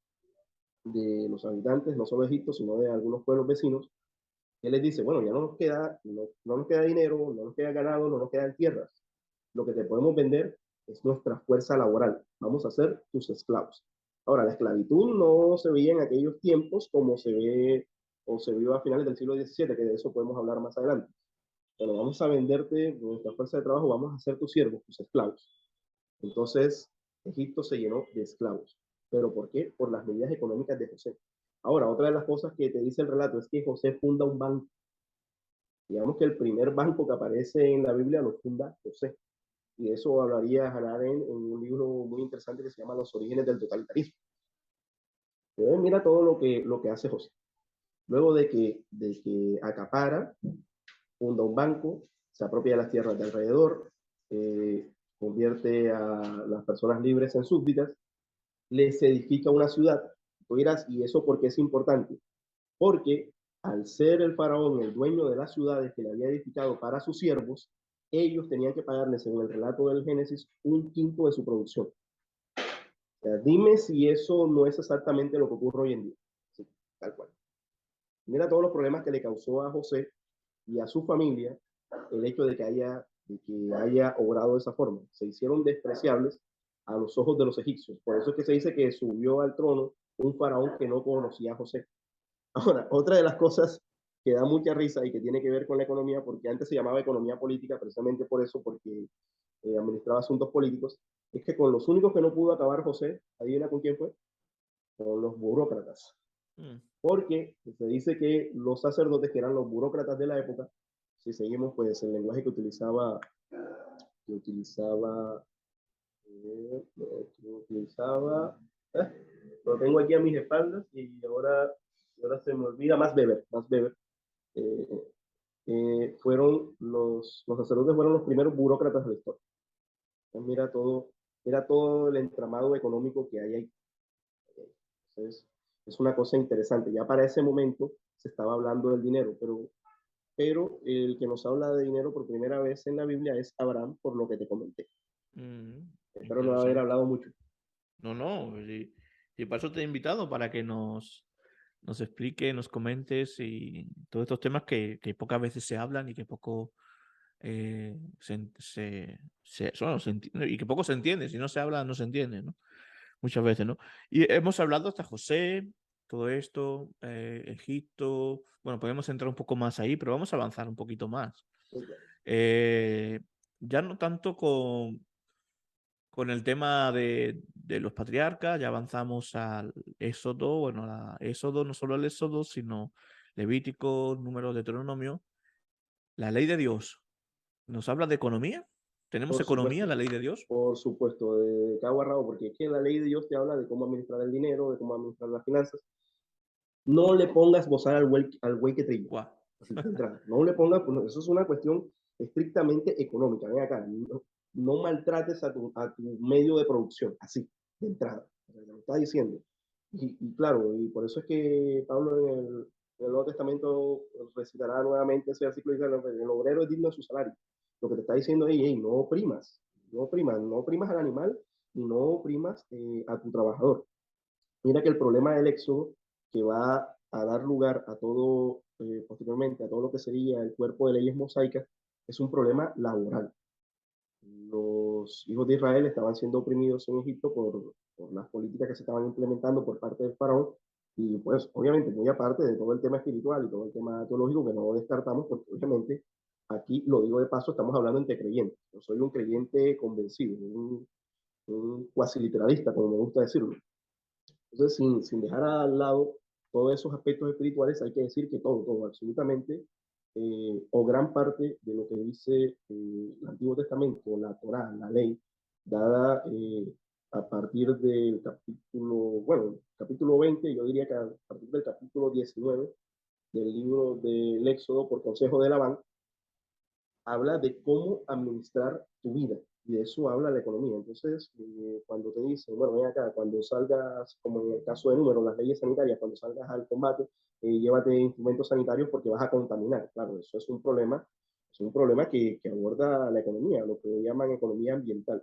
de los habitantes, no solo de Egipto, sino de algunos pueblos vecinos, él les dice, bueno, ya no nos queda dinero, no nos queda ganado, no nos quedan tierras. Lo que te podemos vender es nuestra fuerza laboral. Vamos a ser tus esclavos. Ahora, la esclavitud no se veía en aquellos tiempos como se ve o se vio a finales del siglo XVII, que de eso podemos hablar más adelante. Pero vamos a venderte nuestra fuerza de trabajo, vamos a ser tus siervos, tus esclavos. Entonces, Egipto se llenó de esclavos. ¿Pero por qué? Por las medidas económicas de José. Ahora, otra de las cosas que te dice el relato es que José funda un banco. Digamos que el primer banco que aparece en la Biblia lo funda José. Y de eso hablaría Hannah Arendt en un libro muy interesante que se llama Los orígenes del totalitarismo. Entonces, mira todo lo que hace José. Luego de que acapara, funda un banco, se apropia de las tierras de alrededor, convierte a las personas libres en súbditas, les edifica una ciudad. Tú dirás, ¿y eso por qué es importante? Porque al ser el faraón el dueño de las ciudades que le había edificado para sus siervos, ellos tenían que pagarle, según el relato del Génesis, un quinto de su producción. O sea, dime si eso no es exactamente lo que ocurre hoy en día. Sí, tal cual. Mira todos los problemas que le causó a José y a su familia el hecho de que haya obrado de esa forma. Se hicieron despreciables a los ojos de los egipcios. Por eso es que se dice que subió al trono un faraón que no conocía a José. Ahora, otra de las cosas que da mucha risa y que tiene que ver con la economía, porque antes se llamaba economía política, precisamente por eso, porque administraba asuntos políticos, es que con los únicos que no pudo acabar José, adivina con quién fue, con los burócratas. Mm. Porque se dice que los sacerdotes, que eran los burócratas de la época, si seguimos pues el lenguaje que utilizaba, lo tengo aquí a mis espaldas y ahora se me olvida, más beber. Eh, los sacerdotes fueron los primeros burócratas de la historia. Entonces, mira todo el entramado económico que hay ahí. Entonces, es una cosa interesante. Ya para ese momento se estaba hablando del dinero, pero el que nos habla de dinero por primera vez en la Biblia es Abraham, por lo que te comenté. Espero no haber Interesante. hablado mucho. No, no, y para eso te he invitado, para que nos explique, nos comentes y todos estos temas que pocas veces se hablan y que poco y que poco se entiende. Si no se habla, no se entiende, ¿no? Muchas veces, ¿no? Y hemos hablado hasta José, todo esto, Egipto. Bueno, podemos entrar un poco más ahí, pero vamos a avanzar un poquito más. Eh, ya no tanto con el tema de los patriarcas, ya avanzamos al Éxodo, bueno, Éxodo, no solo el Éxodo, sino Levítico, Números, Deuteronomio. La ley de Dios, ¿nos habla de economía? ¿Tenemos Por economía, supuesto, la ley de Dios? por supuesto, de cabo a rabo, porque es que la ley de Dios te habla de cómo administrar el dinero, de cómo administrar las finanzas. No le pongas bozar al güey que trilla. Guau. Así de entrada. No le pongas, pues, eso es una cuestión estrictamente económica. Ven acá, no maltrates a tu medio de producción, así, de entrada. O sea, lo está diciendo. Y claro, y por eso es que Pablo En el Nuevo Testamento recitará nuevamente ese versículo, dice, el obrero es digno de su salario. Lo que te está diciendo ahí, hey, no oprimas, no oprimas al animal y no oprimas a tu trabajador. Mira que el problema del éxodo, que va a dar lugar a todo, posteriormente, a todo lo que sería el cuerpo de leyes mosaicas, es un problema laboral. Los hijos de Israel estaban siendo oprimidos en Egipto por las políticas que se estaban implementando por parte del faraón, y pues obviamente muy aparte de todo el tema espiritual y todo el tema teológico que no descartamos, porque obviamente aquí, lo digo de paso, estamos hablando entre creyentes. Yo soy un creyente convencido, un cuasi literalista, como me gusta decirlo. Entonces, sin dejar al lado todos esos aspectos espirituales, hay que decir que todo, absolutamente, o gran parte de lo que dice el Antiguo Testamento, la Torá, la ley, dada a partir del capítulo 20, yo diría que a partir del capítulo 19 del libro del Éxodo por consejo de Labán, habla de cómo administrar tu vida, y de eso habla la economía. Entonces, cuando te dicen, bueno, ven acá, cuando salgas, como en el caso de número, las leyes sanitarias, cuando salgas al combate, llévate instrumentos sanitarios porque vas a contaminar. Claro, eso es un problema que aborda la economía, lo que llaman economía ambiental.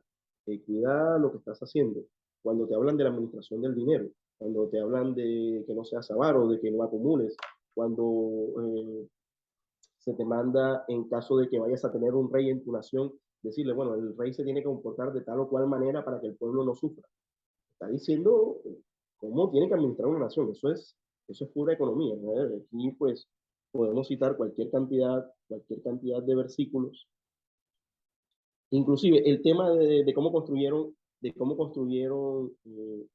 Cuida lo que estás haciendo. Cuando te hablan de la administración del dinero, cuando te hablan de que no seas avaro, de que no acumules, cuando se te manda, en caso de que vayas a tener un rey en tu nación, decirle, bueno, el rey se tiene que comportar de tal o cual manera para que el pueblo no sufra. Está diciendo cómo tiene que administrar una nación. Eso es pura economía, ¿no? Aquí pues podemos citar cualquier cantidad de versículos. Inclusive el tema de cómo construyeron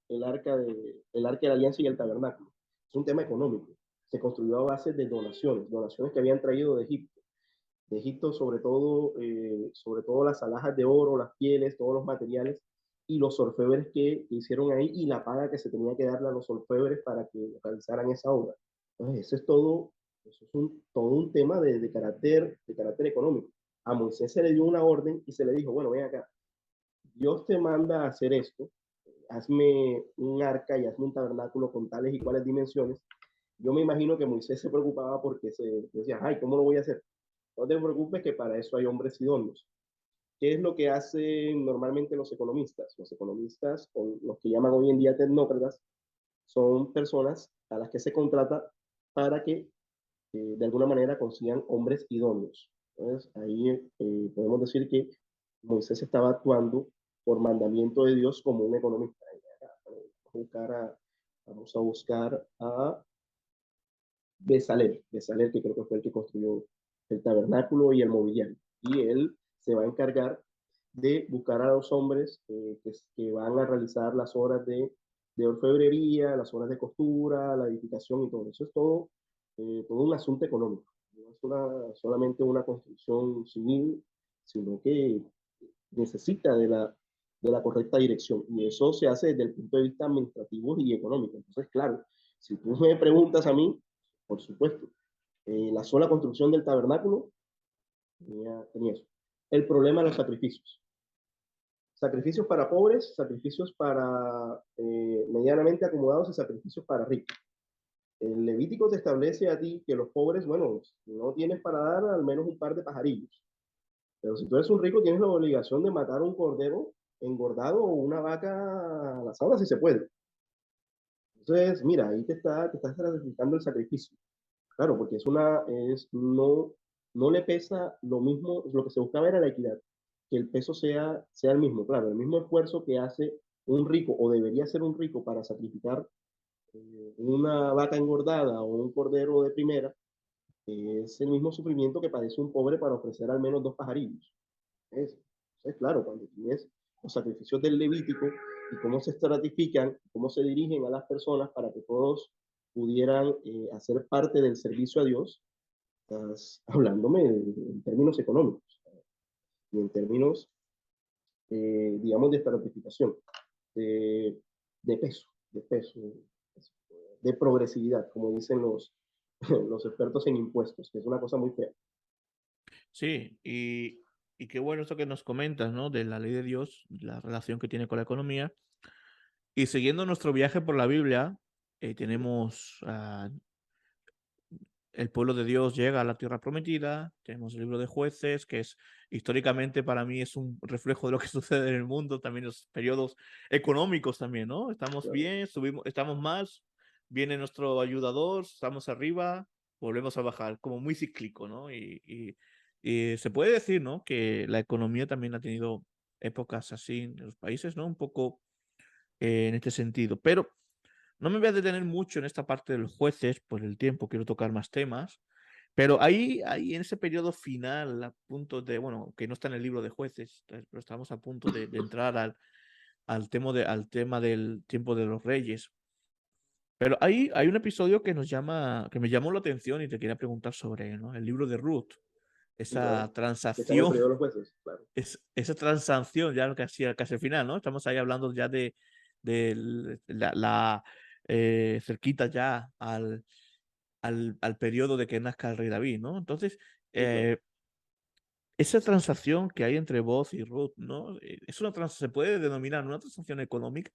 el arca de la alianza y el tabernáculo. Es un tema económico. Se construyó a base de donaciones que habían traído de Egipto. De Egipto, sobre todo las alhajas de oro, las pieles, todos los materiales y los orfebres que hicieron ahí, y la paga que se tenía que darle a los orfebres para que realizaran esa obra. Entonces, eso es todo un tema de carácter económico. A Moisés se le dio una orden y se le dijo, bueno, ven acá, Dios te manda a hacer esto, hazme un arca y hazme un tabernáculo con tales y cuales dimensiones. Yo me imagino que Moisés se preocupaba porque se decía, ay, ¿cómo lo voy a hacer? No te preocupes, que para eso hay hombres idóneos. ¿Qué es lo que hacen normalmente los economistas? Los economistas, o los que llaman hoy en día tecnócratas, son personas a las que se contrata para que de alguna manera consigan hombres idóneos. Entonces, ahí podemos decir que Moisés estaba actuando por mandamiento de Dios como un economista. Vamos a buscar a Besalel, que creo que fue el que construyó el tabernáculo y el mobiliario. Y él se va a encargar de buscar a los hombres que van a realizar las obras de orfebrería, las obras de costura, la edificación y todo. Eso es todo un asunto económico. No es solamente una construcción civil, sino que necesita de la correcta dirección. Y eso se hace desde el punto de vista administrativo y económico. Entonces, claro, si tú me preguntas a mí, por supuesto, la sola construcción del tabernáculo tenía eso. El problema de los sacrificios. Sacrificios para pobres, sacrificios para medianamente acomodados y sacrificios para ricos. El Levítico te establece a ti que los pobres, bueno, no tienes para dar al menos un par de pajarillos. Pero si tú eres un rico, tienes la obligación de matar un cordero engordado o una vaca a la sábana si se puede. Entonces, mira, ahí te está sacrificando el sacrificio. Claro, porque no le pesa lo mismo, lo que se buscaba era la equidad, que el peso sea el mismo. Claro, el mismo esfuerzo que hace un rico o debería hacer un rico para sacrificar una vaca engordada o un cordero de primera, es el mismo sufrimiento que padece un pobre para ofrecer al menos dos pajarillos. Entonces, claro, cuando tienes los sacrificios del Levítico y cómo se estratifican, cómo se dirigen a las personas para que todos pudieran hacer parte del servicio a Dios, estás hablándome en términos económicos y en términos, digamos, de estratificación, de, de peso, de progresividad, como dicen los expertos en impuestos, que es una cosa muy fea. Sí, y qué bueno eso que nos comentas, ¿no? De la ley de Dios, la relación que tiene con la economía. Y siguiendo nuestro viaje por la Biblia, tenemos el pueblo de Dios llega a la tierra prometida, tenemos el libro de Jueces, que es históricamente para mí es un reflejo de lo que sucede en el mundo, también los periodos económicos también, ¿no? Estamos Claro. bien, subimos, estamos más, viene nuestro ayudador, estamos arriba, volvemos a bajar, como muy cíclico, ¿no? Y se puede decir, ¿no? Que la economía también ha tenido épocas así en los países, ¿no? Un poco en este sentido, pero no me voy a detener mucho en esta parte de los jueces por el tiempo, quiero tocar más temas, pero ahí en ese periodo final, a punto de, bueno, que no está en el libro de jueces, pero estamos a punto de entrar al tema del tiempo de los reyes. Pero ahí hay un episodio que que me llamó la atención y te quería preguntar sobre él, ¿no? El libro de Ruth, Sí, esa claro. Que está en el transacción, periodo de los jueces, claro. esa transacción ya casi al final, ¿no? Estamos ahí hablando ya de cerquita ya al periodo de que nazca el rey David, ¿no? Entonces, Sí, claro. eh, esa transacción que hay entre Boaz y Ruth, ¿no? Se puede denominar una transacción económica.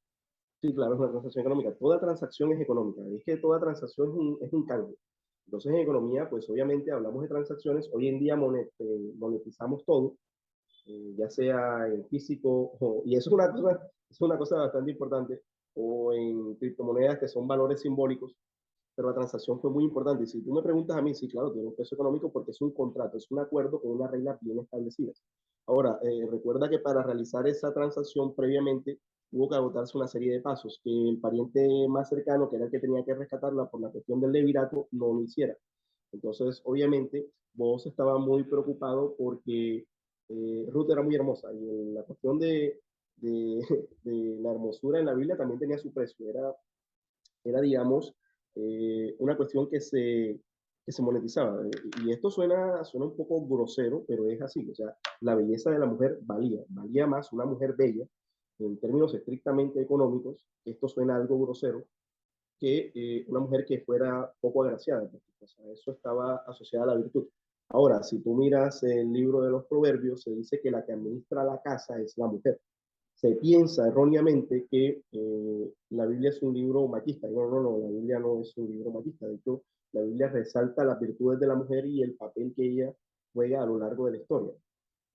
Sí, claro, es una transacción económica. Toda transacción es económica. Es que toda transacción es un cambio. Entonces, en economía, pues obviamente hablamos de transacciones. Hoy en día monetizamos todo, ya sea en físico, y eso es una cosa bastante importante, o en criptomonedas que son valores simbólicos, pero la transacción fue muy importante. Y si tú me preguntas a mí, sí, claro, tiene un peso económico porque es un contrato, es un acuerdo con unas reglas bien establecidas. Ahora, recuerda que para realizar esa transacción previamente hubo que agotarse una serie de pasos, que el pariente más cercano, que era el que tenía que rescatarla por la cuestión del levirato, no lo hiciera. Entonces, obviamente, vos estaba muy preocupado porque Ruth era muy hermosa y la cuestión de, de la hermosura en la Biblia también tenía su precio. Era digamos, una cuestión que se monetizaba. Y esto suena un poco grosero, pero es así. O sea, la belleza de la mujer valía más una mujer bella en términos estrictamente económicos. Esto suena algo grosero, que una mujer que fuera poco agraciada, porque o sea, eso estaba asociado a la virtud. Ahora, si tú miras el libro de los proverbios, se dice que la que administra la casa es la mujer. Se piensa erróneamente que la Biblia es un libro machista. No, la Biblia no es un libro machista. De hecho, la Biblia resalta las virtudes de la mujer y el papel que ella juega a lo largo de la historia.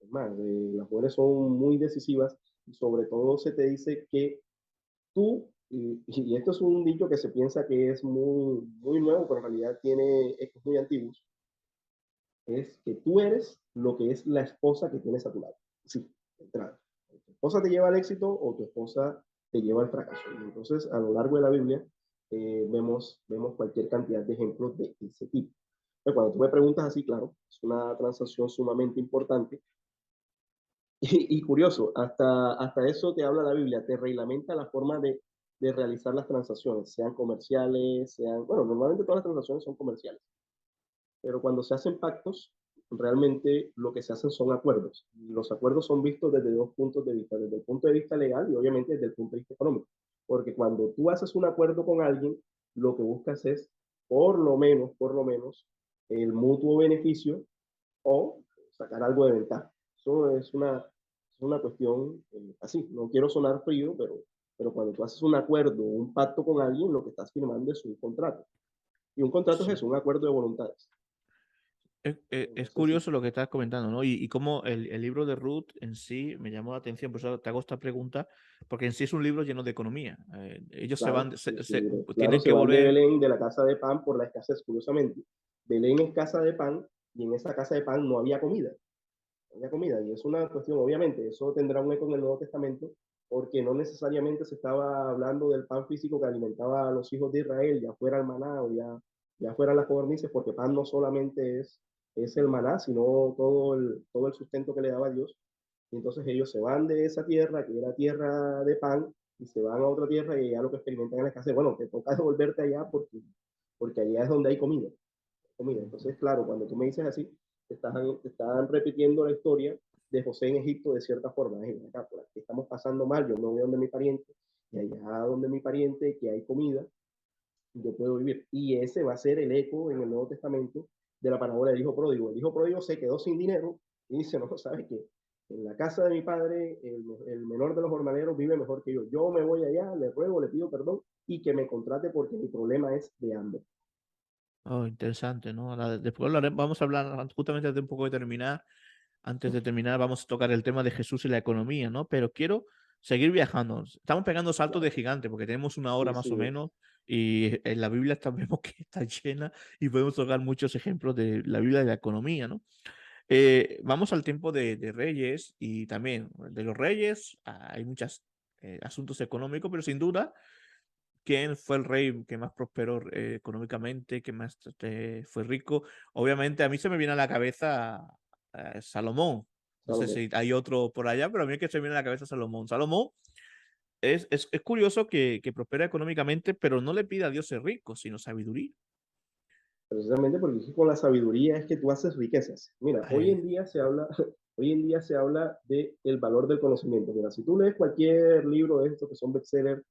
Es más, las mujeres son muy decisivas y sobre todo se te dice que y esto es un dicho que se piensa que es muy nuevo, pero en realidad tiene ecos muy antiguos, es que tú eres lo que es la esposa que tienes a tu lado. Sí, entrada. Tu esposa te lleva al éxito o tu esposa te lleva al fracaso. Y entonces, a lo largo de la Biblia, vemos cualquier cantidad de ejemplos de ese tipo. Pero cuando tú me preguntas así, claro, es una transacción sumamente importante. Y curioso, hasta eso te habla la Biblia, te reglamenta la forma de realizar las transacciones, sean comerciales, bueno, normalmente todas las transacciones son comerciales, pero cuando se hacen pactos, realmente lo que se hacen son acuerdos. Y los acuerdos son vistos desde dos puntos de vista, desde el punto de vista legal y obviamente desde el punto de vista económico. Porque cuando tú haces un acuerdo con alguien, lo que buscas es, por lo menos, el mutuo beneficio o sacar algo de ventaja. Eso es una cuestión así. No quiero sonar frío, pero cuando tú haces un acuerdo, un pacto con alguien, lo que estás firmando es un contrato. Y un contrato es Sí. eso, un acuerdo de voluntades. Es No sé si, curioso lo que estás comentando, ¿no? Y cómo el libro de Ruth en sí me llamó la atención, por eso te hago esta pregunta, porque en sí es un libro lleno de economía. Ellos se van, claro, sí, claro, tienen se que van de volver. Belén, de la casa de pan, por la escasez, curiosamente. Belén es casa de pan y en esa casa de pan no había comida. No había comida. Y es una cuestión, obviamente, eso tendrá un eco en el Nuevo Testamento, porque no necesariamente se estaba hablando del pan físico que alimentaba a los hijos de Israel, ya fuera el maná o ya fueran las codornices, porque pan no solamente es el maná, sino todo el sustento que le daba Dios. Y entonces ellos se van de esa tierra, que era tierra de pan, y se van a otra tierra y ya lo que experimentan es la escasez. Bueno, te toca devolverte allá porque allá es donde hay comida. Comida. Entonces, claro, cuando tú me dices así, te están repitiendo la historia de José en Egipto de cierta forma. Es, acá, por aquí estamos pasando mal, yo me voy donde mi pariente, y allá donde mi pariente, que hay comida, yo puedo vivir. Y ese va a ser el eco en el Nuevo Testamento de la parábola del hijo pródigo. El hijo pródigo se quedó sin dinero y dice, no, ¿sabes qué? En la casa de mi padre, el menor de los jornaleros vive mejor que yo. Yo me voy allá, le ruego, le pido perdón y que me contrate porque mi problema es de hambre. Oh, interesante, ¿no? Después vamos a hablar justamente antes de un poco de terminar. Antes de terminar, vamos a tocar el tema de Jesús y la economía, ¿no? Pero quiero seguir viajando. Estamos pegando saltos de Claro. gigante porque tenemos una hora Sí, más o sí, menos y en la Biblia vemos que está llena y podemos tocar muchos ejemplos de la Biblia y la economía, ¿no? Vamos al tiempo de reyes y también de los reyes hay muchos asuntos económicos, pero sin duda quién fue el rey que más prosperó económicamente, que más fue rico. Obviamente a mí se me viene a la cabeza Salomón. No sé Salomón. si hay otro por allá, pero a mí es que se me viene a la cabeza Salomón. Salomón es curioso que prospera económicamente, pero no le pide a Dios ser rico, sino sabiduría. Precisamente porque es que con la sabiduría es que tú haces riquezas. Mira, hoy Ay, en día se habla, hoy en día se habla de el valor del conocimiento. Mira, si tú lees cualquier libro de estos que son bestsellers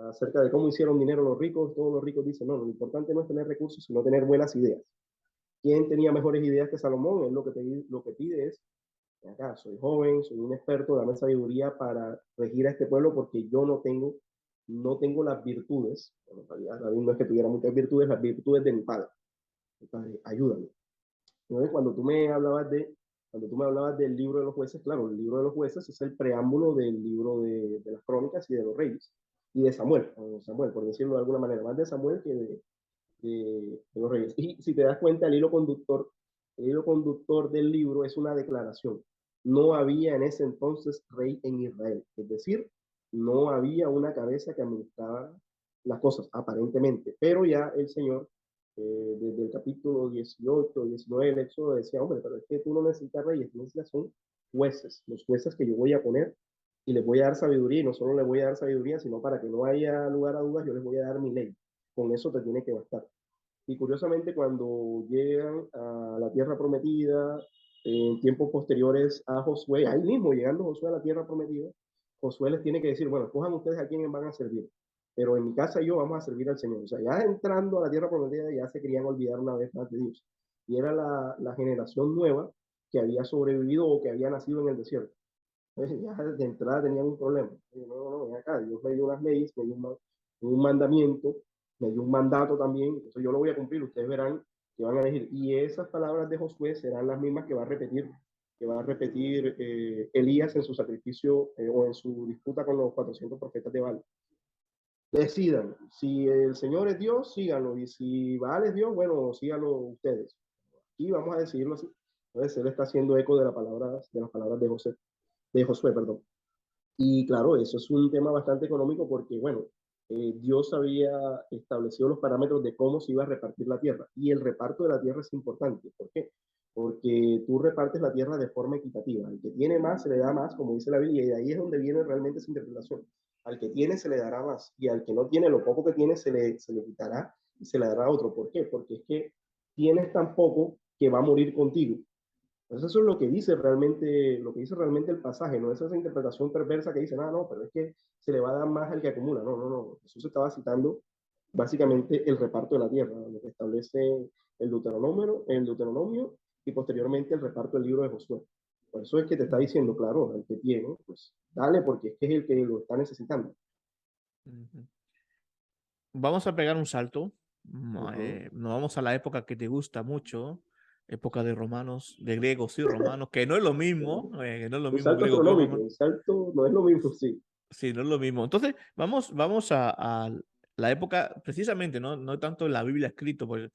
acerca de cómo hicieron dinero los ricos, todos los ricos dicen, no, lo importante no es tener recursos, sino tener buenas ideas. ¿Quién tenía mejores ideas que Salomón? Él lo que pide es, acá, soy joven, soy un experto, dame sabiduría para regir a este pueblo porque yo no tengo las virtudes, bueno, en realidad David no es que tuviera muchas virtudes, las virtudes de mi padre. Mi padre, ayúdame. Entonces, cuando tú me hablabas del libro de los jueces, claro, el libro de los jueces es el preámbulo del libro de las crónicas y de los reyes, y de Samuel, Samuel, por decirlo de alguna manera, más de Samuel que de los reyes. Y si te das cuenta, el hilo conductor del libro es una declaración. No había en ese entonces rey en Israel, es decir, no había una cabeza que administraba las cosas, aparentemente, pero ya el Señor, desde el capítulo 18, 19 del Éxodo, decía, hombre, pero es que tú no necesitas reyes, tú necesitas son jueces, los jueces que yo voy a poner y les voy a dar sabiduría, y no solo les voy a dar sabiduría, sino para que no haya lugar a dudas, yo les voy a dar mi ley. Con eso te tiene que bastar. Y curiosamente, cuando llegan a la tierra prometida, en tiempos posteriores a Josué, ahí mismo llegando Josué a la tierra prometida, Josué les tiene que decir, bueno, cojan ustedes a quién van a servir, pero en mi casa y yo vamos a servir al Señor. O sea, ya entrando a la tierra prometida ya se querían olvidar una vez más de Dios. Y era la generación nueva que había sobrevivido o que había nacido en el desierto. Entonces ya de entrada tenían un problema. No, no, no, ven acá, Dios me dio unas leyes, me dio un mandamiento, me dio un mandato también, entonces yo lo voy a cumplir, ustedes verán que van a elegir. Y esas palabras de Josué serán las mismas que va a repetir Elías en su sacrificio o en su disputa con los 400 profetas de Baal. Decidan, si el Señor es Dios, síganlo, y si Baal es Dios, bueno, síganlo ustedes. Y vamos a decirlo así. Entonces él está haciendo eco de las palabras de Josué, perdón. Y claro, eso es un tema bastante económico porque, bueno, Dios había establecido los parámetros de cómo se iba a repartir la tierra. Y el reparto de la tierra es importante. ¿Por qué? Porque tú repartes la tierra de forma equitativa. Al que tiene más, se le da más, como dice la Biblia, y de ahí es donde viene realmente esa interpretación. Al que tiene, se le dará más. Y al que no tiene, lo poco que tiene, se le quitará y se le dará a otro. ¿Por qué? Porque es que tienes tan poco que va a morir contigo. Entonces eso es lo que dice realmente el pasaje, no es esa interpretación perversa que dice, no, no, pero es que se le va a dar más al que acumula. No, no, no. Jesús estaba citando básicamente el reparto de la tierra, lo que establece el Deuteronomio y posteriormente el reparto del libro de Josué. Por eso es que te está ujú, diciendo, claro, el que tiene, pues dale, porque es que es el que lo está necesitando. ujú. Vamos a pegar un salto. Uh -huh. Nos vamos a la época que te gusta mucho, época de romanos, de griegos y romanos, que no es lo mismo, que no es lo Un mismo salto griego que astronómico, romano. un salto no es lo mismo, sí. Sí, no es lo mismo. Entonces, vamos a la época, precisamente, ¿no? No tanto en la Biblia escrito, pues,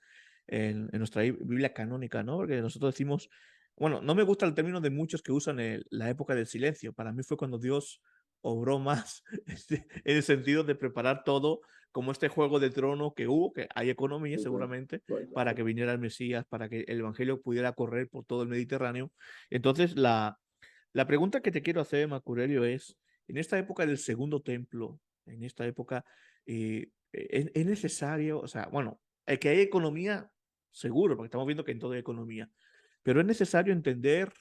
en nuestra Biblia canónica, ¿no? Porque nosotros decimos, bueno, no me gusta el término de muchos que usan la época del silencio. Para mí fue cuando Dios obró más en el sentido de preparar todo, como este juego de trono que hubo, que hay economía Uh -huh. seguramente, Bueno, para claro. que viniera el Mesías, para que el Evangelio pudiera correr por todo el Mediterráneo. Entonces, la pregunta que te quiero hacer, Marco es, en esta época del segundo templo, en esta época, es necesario, o sea, bueno, el que hay economía, seguro, porque estamos viendo que en todo hay economía, pero es necesario entender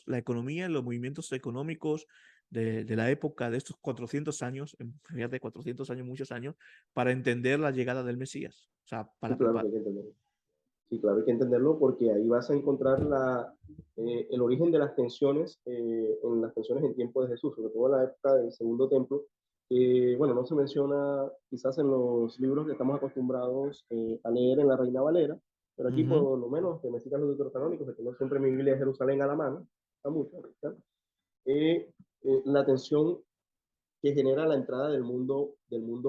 la economía, los movimientos económicos de la época de estos 400 años, fíjate, 400 años, muchos años, para entender la llegada del Mesías, o sea, Sí, para claro que preparar. hay que entenderlo. Sí, claro, hay que entenderlo porque ahí vas a encontrar el origen de las tensiones en las tensiones en tiempo de Jesús, sobre todo en la época del Segundo Templo, bueno, no se menciona quizás en los libros que estamos acostumbrados a leer en la Reina Valera, pero aquí Ujú, por lo menos que me citan los deuterocanónicos, que tengo siempre mi Biblia de Jerusalén a la mano, está mucho, ¿verdad? La tensión que genera la entrada del mundo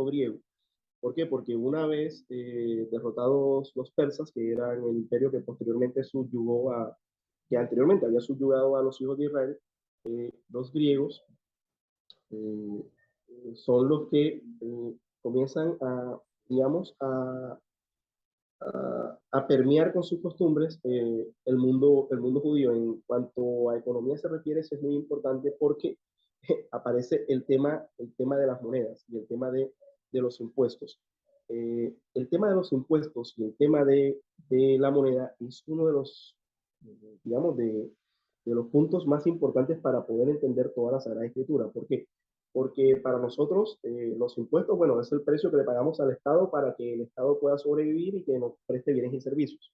griego. ¿Por qué? Porque una vez derrotados los persas, que eran el imperio que posteriormente subyugó que anteriormente había subyugado a los hijos de Israel, los griegos eh, son los que comienzan a, digamos, a permear con sus costumbres el mundo judío. En cuanto a economía se refiere, eso es muy importante porque aparece el tema de las monedas y el tema de los impuestos. El tema de los impuestos y el tema de la moneda es uno de los, digamos, de los puntos más importantes para poder entender toda la Sagrada Escritura. ¿Por qué? Porque para nosotros los impuestos, bueno, es el precio que le pagamos al Estado para que el Estado pueda sobrevivir y que nos preste bienes y servicios.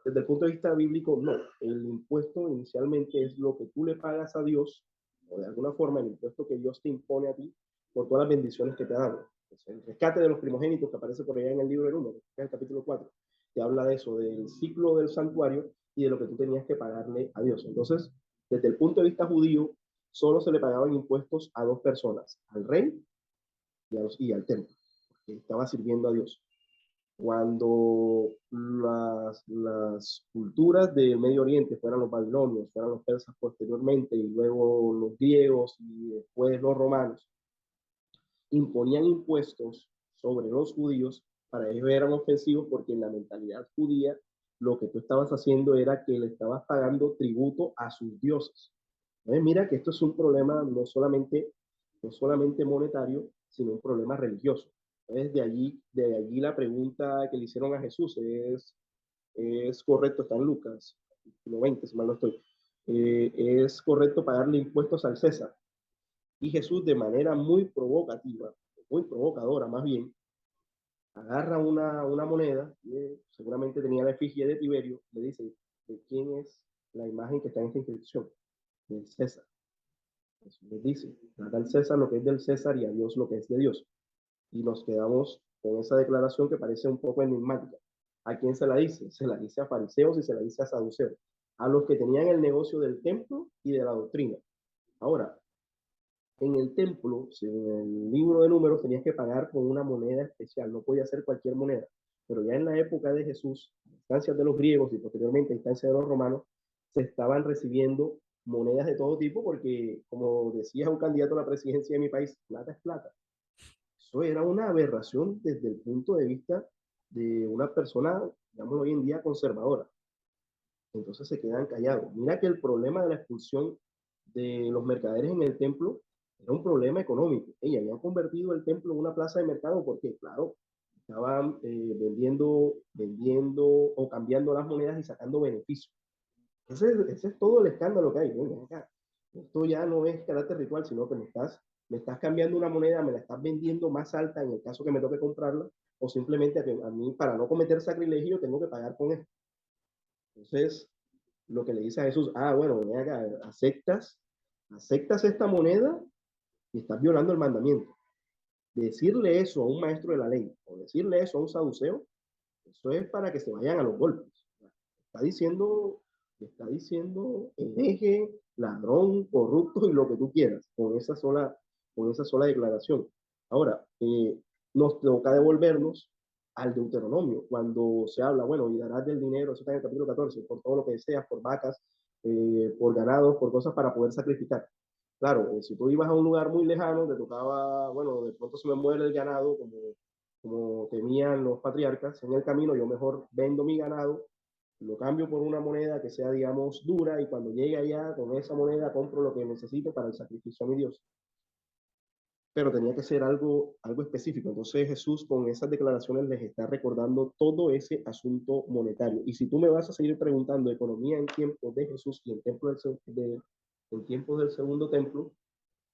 Desde el punto de vista bíblico, no. El impuesto inicialmente es lo que tú le pagas a Dios, o de alguna forma el impuesto que Dios te impone a ti por todas las bendiciones que te ha dado. Pues el rescate de los primogénitos que aparece por allá en el libro de Números, que es el capítulo 4, te habla de eso, del ciclo del santuario y de lo que tú tenías que pagarle a Dios. Entonces, desde el punto de vista judío, solo se le pagaban impuestos a dos personas, al rey y al templo, que estaba sirviendo a Dios. Cuando las culturas del Medio Oriente, fueran los babilonios, fueran los persas posteriormente, y luego los griegos y después los romanos, imponían impuestos sobre los judíos, para ellos eran ofensivos porque en la mentalidad judía lo que tú estabas haciendo era que le estabas pagando tributo a sus dioses. Entonces, mira que esto es un problema no solamente monetario, sino un problema religioso. Entonces, de allí la pregunta que le hicieron a Jesús es correcto, está en Lucas 20, si mal no estoy, es correcto pagarle impuestos al César. Y Jesús, de manera muy provocativa, muy provocadora más bien, agarra una moneda, seguramente tenía la efigie de Tiberio, le dice, ¿de quién es la imagen que está en esta inscripción? Del César. Jesús les dice, trata al César lo que es del César y a Dios lo que es de Dios. Y nos quedamos con esa declaración que parece un poco enigmática. ¿A quién se la dice? Se la dice a fariseos y se la dice a saduceos, a los que tenían el negocio del templo y de la doctrina. Ahora, en el templo, en el libro de números, tenías que pagar con una moneda especial, no podía ser cualquier moneda. Pero ya en la época de Jesús, a instancias de los griegos y posteriormente a instancias de los romanos, se estaban recibiendo monedas de todo tipo porque, como decía un candidato a la presidencia de mi país, plata es plata. Eso era una aberración desde el punto de vista de una persona, digamos, hoy en día conservadora. Entonces se quedan callados. Mira que el problema de la expulsión de los mercaderes en el templo era un problema económico. Ella había convertido el templo en una plaza de mercado porque, claro, estaban vendiendo o cambiando las monedas y sacando beneficios. Ese es todo el escándalo que hay. ¿No? Acá, esto ya no es carácter ritual, sino que me estás cambiando una moneda, me la estás vendiendo más alta en el caso que me toque comprarla, o simplemente a mí, para no cometer sacrilegio, tengo que pagar con esto. Entonces, lo que le dice a Jesús, bueno, ven acá, aceptas esta moneda y estás violando el mandamiento. Decirle eso a un maestro de la ley o decirle eso a un saduceo, eso es para que se vayan a los golpes. Está diciendo, está diciendo hereje, ladrón, corrupto y lo que tú quieras con esa sola declaración. Ahora, nos toca devolvernos al Deuteronomio, cuando se habla, bueno, y darás del dinero, eso está en el capítulo 14, por todo lo que deseas, por vacas, por ganados, por cosas para poder sacrificar. Claro, si tú ibas a un lugar muy lejano, te tocaba, bueno, de pronto se me muere el ganado, como temían los patriarcas en el camino, yo mejor vendo mi ganado, lo cambio por una moneda que sea, digamos, dura, y cuando llegue allá, con esa moneda compro lo que necesito para el sacrificio a mi Dios. Pero tenía que ser algo específico. Entonces Jesús con esas declaraciones les está recordando todo ese asunto monetario. Y si tú me vas a seguir preguntando economía en tiempos de Jesús y en tiempos del segundo templo,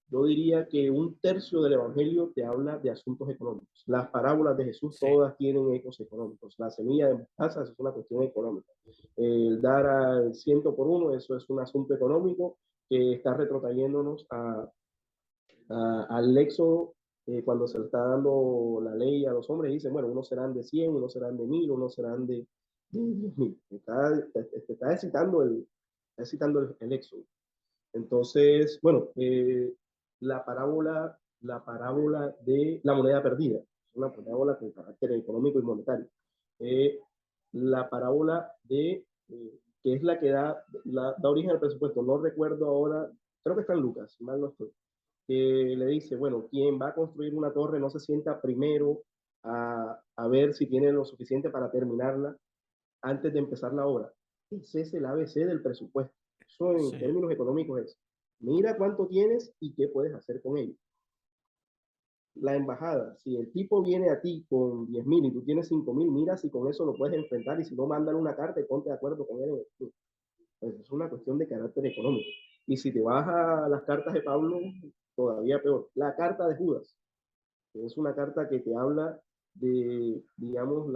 yo diría que un tercio del Evangelio te habla de asuntos económicos. Las parábolas de Jesús sí. todas tienen ecos económicos. La semilla de mostaza es una cuestión económica. El dar al 100 por 1, eso es un asunto económico que está retrotrayéndonos al éxodo cuando se le está dando la ley a los hombres, dicen, bueno, unos serán de 100, unos serán de 1000, unos serán de 10.000. Está excitando el éxodo. Entonces, bueno, la parábola de la moneda perdida, es una parábola con carácter económico y monetario. Eh, la parábola que es la que da origen al presupuesto, no recuerdo ahora, creo que está en Lucas, si mal no estoy, que le dice, bueno, quien va a construir una torre no se sienta primero a ver si tiene lo suficiente para terminarla antes de empezar la obra. Ese es el ABC del presupuesto. Eso en Sí, términos económicos es, mira cuánto tienes y qué puedes hacer con ello. La embajada, si el tipo viene a ti con 10.000 y tú tienes 5.000, mira si con eso lo puedes enfrentar y si no, mándale una carta y ponte de acuerdo con él. Pues es una cuestión de carácter económico. Y si te vas a las cartas de Pablo, todavía peor. La carta de Judas, que es una carta que te habla de, digamos,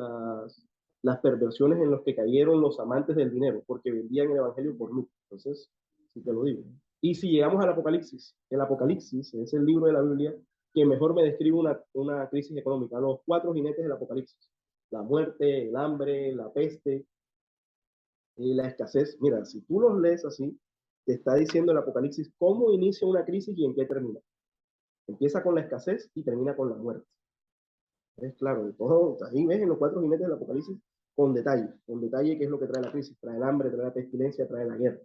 las perversiones en las que cayeron los amantes del dinero, porque vendían el evangelio por lucro. Entonces, si te lo digo. Y si llegamos al Apocalipsis, el Apocalipsis es el libro de la Biblia que mejor me describe una crisis económica, los cuatro jinetes del Apocalipsis, la muerte, el hambre, la peste, la escasez. Mira, si tú los lees así, te está diciendo el Apocalipsis cómo inicia una crisis y en qué termina. Empieza con la escasez y termina con la muerte. Es claro, todo, ahí ves en los cuatro jinetes del Apocalipsis con detalle qué es lo que trae la crisis, trae el hambre, trae la pestilencia, trae la guerra.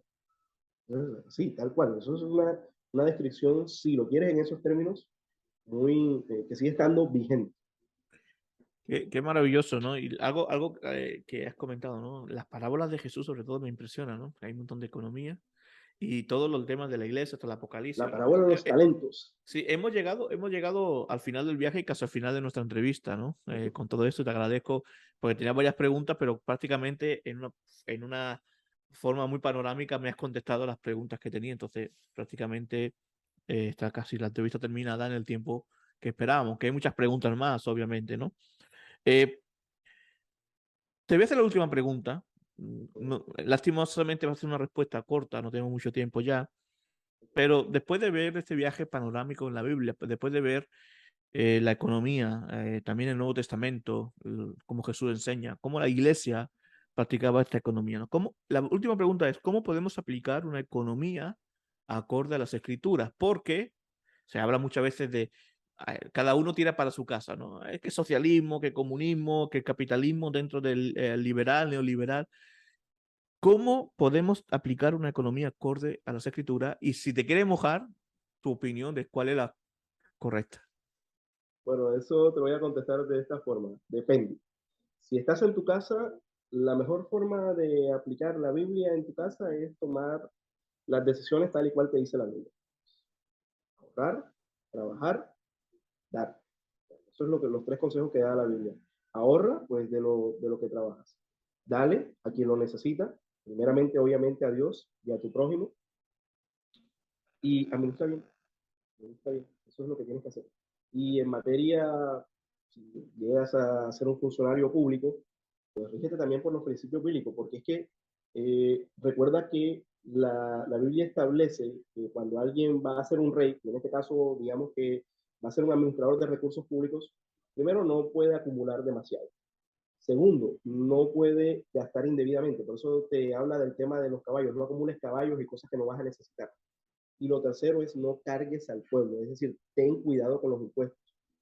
Entonces, sí, tal cual, eso es una descripción, si lo quieres en esos términos, que sigue estando vigente. qué maravilloso, ¿no? Y algo que has comentado, ¿no? Las parábolas de Jesús sobre todo me impresionan, ¿no? Hay un montón de economía y todos los temas de la iglesia, hasta el Apocalipsis. La parábola de los talentos. Sí, hemos llegado al final del viaje y casi al final de nuestra entrevista, ¿no? Con todo esto te agradezco porque tenía varias preguntas, pero prácticamente en una forma muy panorámica me has contestado las preguntas que tenía. Entonces, prácticamente está casi la entrevista terminada en el tiempo que esperábamos, que hay muchas preguntas más, obviamente, ¿no? Eh, Te voy a hacer la última pregunta. Lastimosamente va a ser una respuesta corta, no tenemos mucho tiempo ya, pero después de ver este viaje panorámico en la Biblia, después de ver la economía, también el Nuevo Testamento, cómo Jesús enseña, cómo la iglesia practicaba esta economía, ¿no? La última pregunta es, ¿cómo podemos aplicar una economía acorde a las escrituras? Porque se habla muchas veces de cada uno tira para su casa, ¿no? Es que socialismo, que comunismo, que capitalismo dentro del liberal, neoliberal. ¿Cómo podemos aplicar una economía acorde a las escrituras? Y si te quieres mojar, tu opinión de cuál es la correcta. Bueno, eso te voy a contestar de esta forma. Depende. Si estás en tu casa, la mejor forma de aplicar la Biblia en tu casa es tomar las decisiones tal y cual te dice la Biblia. Ahorrar, trabajar, dar. Eso es los tres consejos que da la Biblia. Ahorra, pues, de lo que trabajas. Dale a quien lo necesita, primeramente, obviamente, a Dios y a tu prójimo, y administra bien. Administra bien. Eso es lo que tienes que hacer. Y en materia, si llegas a ser un funcionario público, pues rígete también por los principios bíblicos, porque es que recuerda que la Biblia establece que cuando alguien va a ser un rey, en este caso, digamos que va a ser un administrador de recursos públicos, primero no puede acumular demasiado. Segundo, no puede gastar indebidamente. Por eso te habla del tema de los caballos. No acumules caballos y cosas que no vas a necesitar. Y lo tercero es no cargues al pueblo. Es decir, ten cuidado con los impuestos.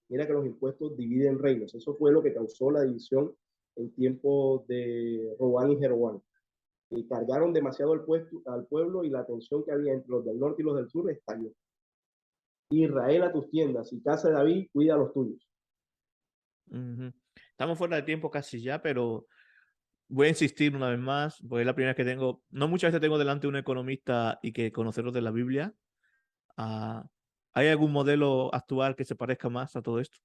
Mira que los impuestos dividen reinos. Eso fue lo que causó la división en tiempos de Robán y Jeroboam. Y cargaron demasiado al pueblo y la tensión que había entre los del norte y los del sur estalló. Israel a tus tiendas y casa de David, cuida a los tuyos. Ujú. Estamos fuera de tiempo casi ya, pero voy a insistir una vez más, porque es la primera vez que tengo, no muchas veces tengo delante un economista y que conocerlo de la Biblia. Ah, ¿hay algún modelo actual que se parezca más a todo esto?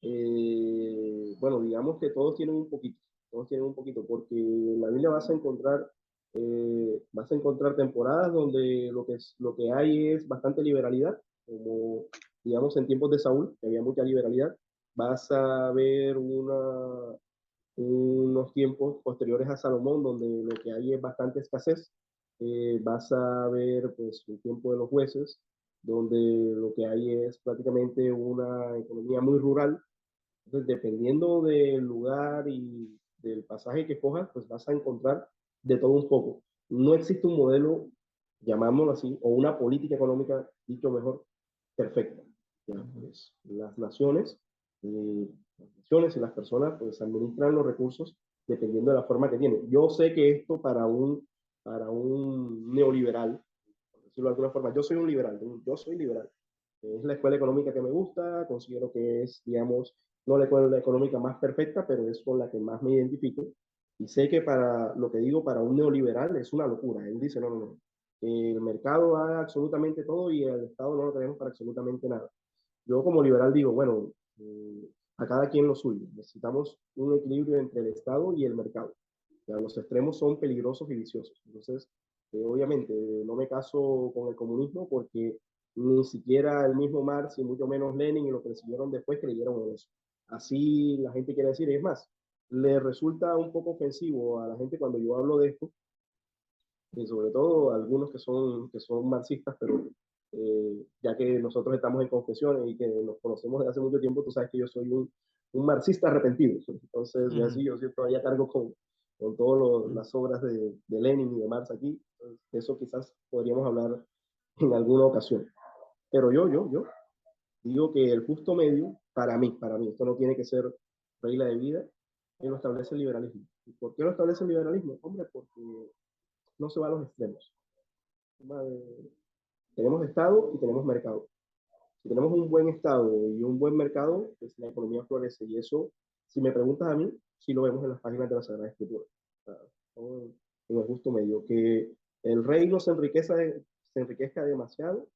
Bueno, digamos que todos tienen un poquito, porque en la Biblia vas a encontrar temporadas donde lo que hay es bastante liberalidad, como digamos en tiempos de Saúl, que había mucha liberalidad. Vas a ver unos tiempos posteriores a Salomón donde lo que hay es bastante escasez. Vas a ver pues el tiempo de los jueces, donde lo que hay es prácticamente una economía muy rural. Entonces, dependiendo del lugar y del pasaje que cojas, pues vas a encontrar de todo un poco. No existe un modelo, llamámoslo así, o una política económica, dicho mejor, perfecta. Ya, pues, las naciones y las personas pues administran los recursos dependiendo de la forma que tienen. Yo sé que esto para un neoliberal, por decirlo de alguna forma, yo soy liberal. Es la escuela económica que me gusta, considero que es, digamos, no la escuela económica más perfecta, pero es con la que más me identifico. Y sé que para lo que digo, para un neoliberal es una locura. Él dice, no, no, no, el mercado haga absolutamente todo y el Estado no lo tenemos para absolutamente nada. Yo como liberal digo, bueno, a cada quien lo suyo. Necesitamos un equilibrio entre el Estado y el mercado. Ya, los extremos son peligrosos y viciosos. Entonces, obviamente, no me caso con el comunismo porque ni siquiera el mismo Marx y mucho menos Lenin y lo que le siguieron después creyeron en eso. Así la gente quiere decir, es más, le resulta un poco ofensivo a la gente cuando yo hablo de esto, y sobre todo algunos que son marxistas, pero ya que nosotros estamos en confesiones y que nos conocemos desde hace mucho tiempo, tú sabes que yo soy un marxista arrepentido. Entonces, ya sí, yo sí todavía cargo con todas las obras de Lenin y de Marx aquí. Entonces, de eso quizás podríamos hablar en alguna ocasión. Pero yo digo que el justo medio, para mí, esto no tiene que ser regla de vida, lo establece el liberalismo. ¿Y por qué lo establece el liberalismo? Hombre, porque no se va a los extremos. Tenemos Estado y tenemos mercado. Si tenemos un buen Estado y un buen mercado, pues la economía florece. Y eso, si me preguntas a mí, sí lo vemos en las páginas de la Sagrada Escritura. O sea, en el justo medio, que el reino se enriquezca demasiado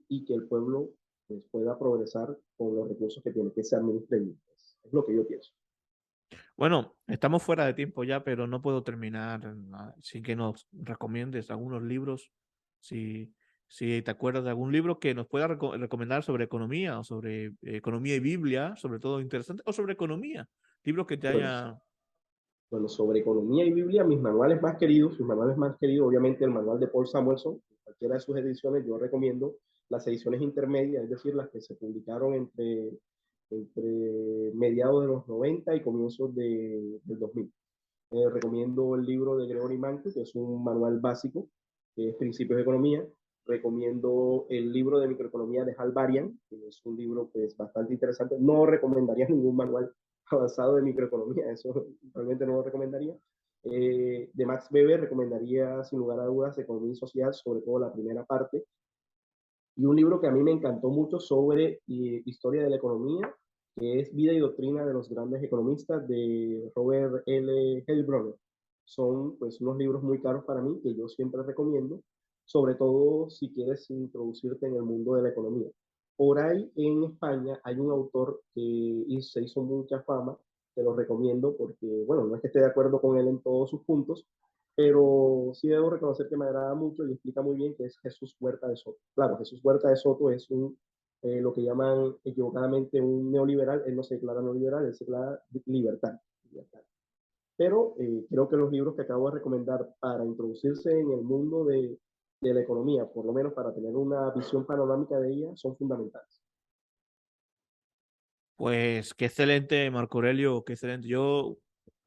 y que el pueblo pues, pueda progresar con los recursos que tiene, que se administre bien. Es lo que yo pienso. Bueno, estamos fuera de tiempo ya, pero no puedo terminar sin que nos recomiendes algunos libros. Si, si te acuerdas de algún libro que nos pueda recomendar sobre economía o sobre economía y Biblia, sobre todo interesante, o sobre economía. Libros que te Bueno, haya... bueno, sobre economía y Biblia, mis manuales más queridos, obviamente el manual de Paul Samuelson, cualquiera de sus ediciones, yo recomiendo las ediciones intermedias, es decir, las que se publicaron entre mediados de los 90 y comienzos del 2000. Recomiendo el libro de Gregory Mankiw, que es un manual básico, que es Principios de Economía. Recomiendo el libro de microeconomía de Hal Varian, que es un libro pues, bastante interesante. No recomendaría ningún manual avanzado de microeconomía, eso realmente no lo recomendaría. De Max Weber recomendaría sin lugar a dudas Economía y Sociedad, sobre todo la primera parte, y un libro que a mí me encantó mucho sobre historia de la economía, que es Vida y Doctrina de los Grandes Economistas de Robert L. Hellbronner. Son pues unos libros muy caros para mí que yo siempre recomiendo, sobre todo si quieres introducirte en el mundo de la economía. Por ahí en España hay un autor que se hizo mucha fama, te lo recomiendo porque, bueno, no es que esté de acuerdo con él en todos sus puntos, pero sí debo reconocer que me agrada mucho y explica muy bien que es Jesús Huerta de Soto. Claro, Jesús Huerta de Soto es lo que llaman equivocadamente un neoliberal. Él no se declara neoliberal, él se declara libertad. Pero creo que los libros que acabo de recomendar para introducirse en el mundo de la economía, por lo menos para tener una visión panorámica de ella, son fundamentales. Pues qué excelente, Marco Aurelio, qué excelente. Yo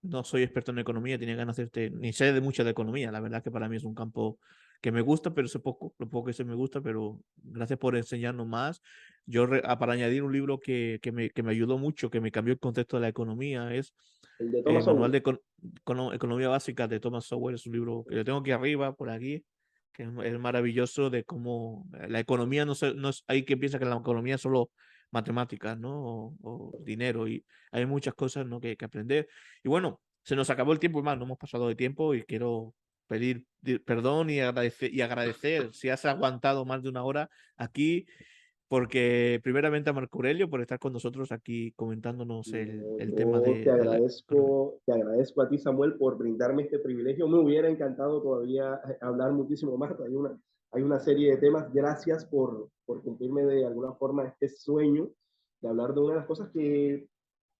no soy experto en economía, tenía ganas de hacerte, ni sé de mucho de economía. La verdad que para mí es un campo que me gusta, pero sé poco, lo poco que sé me gusta, pero gracias por enseñarnos más. Para añadir un libro que me ayudó mucho, que me cambió el contexto de la economía, es El de el Thomas Manual Sowell. de Economía Básica de Thomas Sowell. Es un libro que yo tengo aquí arriba, por aquí, que es maravilloso de cómo la economía no es, hay que piensa que la economía es solo matemáticas, ¿no? O dinero, y hay muchas cosas, ¿no? Que aprender. Y bueno, se nos acabó el tiempo, y más, no hemos pasado de tiempo y quiero pedir perdón y agradecer si has aguantado más de una hora aquí, porque primeramente a Marco Aurelio por estar con nosotros aquí comentándonos No, el tema yo de la economía. te agradezco a ti, Samuel, por brindarme este privilegio. Me hubiera encantado todavía hablar muchísimo más. Hay una serie de temas. Gracias por cumplirme de alguna forma este sueño de hablar de una de las cosas que,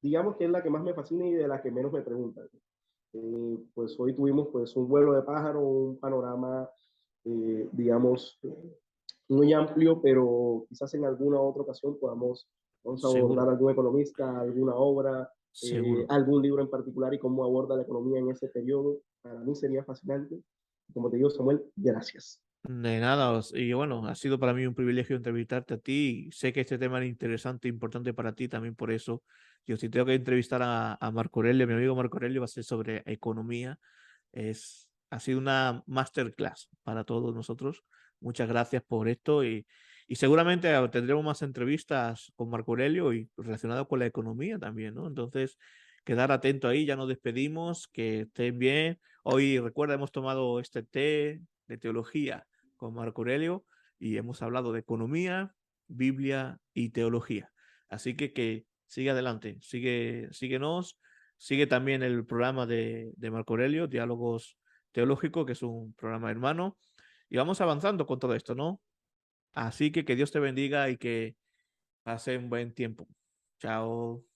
digamos que es la que más me fascina y de la que menos me preguntan. Pues hoy tuvimos pues un vuelo de pájaro, un panorama, digamos, muy amplio, pero quizás en alguna otra ocasión vamos a abordar Seguro, algún economista, alguna obra, seguro. algún libro en particular y cómo aborda la economía en ese periodo. Para mí sería fascinante. Como te digo, Samuel, gracias. De nada, y bueno, ha sido para mí un privilegio entrevistarte a ti. Y sé que este tema era interesante e importante para ti, también por eso. Yo si tengo que entrevistar a Marco Aurelio, mi amigo Marco Aurelio, va a ser sobre economía. Ha sido una masterclass para todos nosotros. Muchas gracias por esto y seguramente tendremos más entrevistas con Marco Aurelio y relacionado con la economía también, ¿no? Entonces, quedar atento ahí, ya nos despedimos, que estén bien. Hoy, recuerda, hemos tomado este té de teología con Marco Aurelio y hemos hablado de economía, Biblia y teología. Así que sigue adelante, síguenos, sigue también el programa de Marco Aurelio, Diálogos Teológicos, que es un programa hermano, y vamos avanzando con todo esto, ¿no? Así que Dios te bendiga y que pase un buen tiempo. Chao.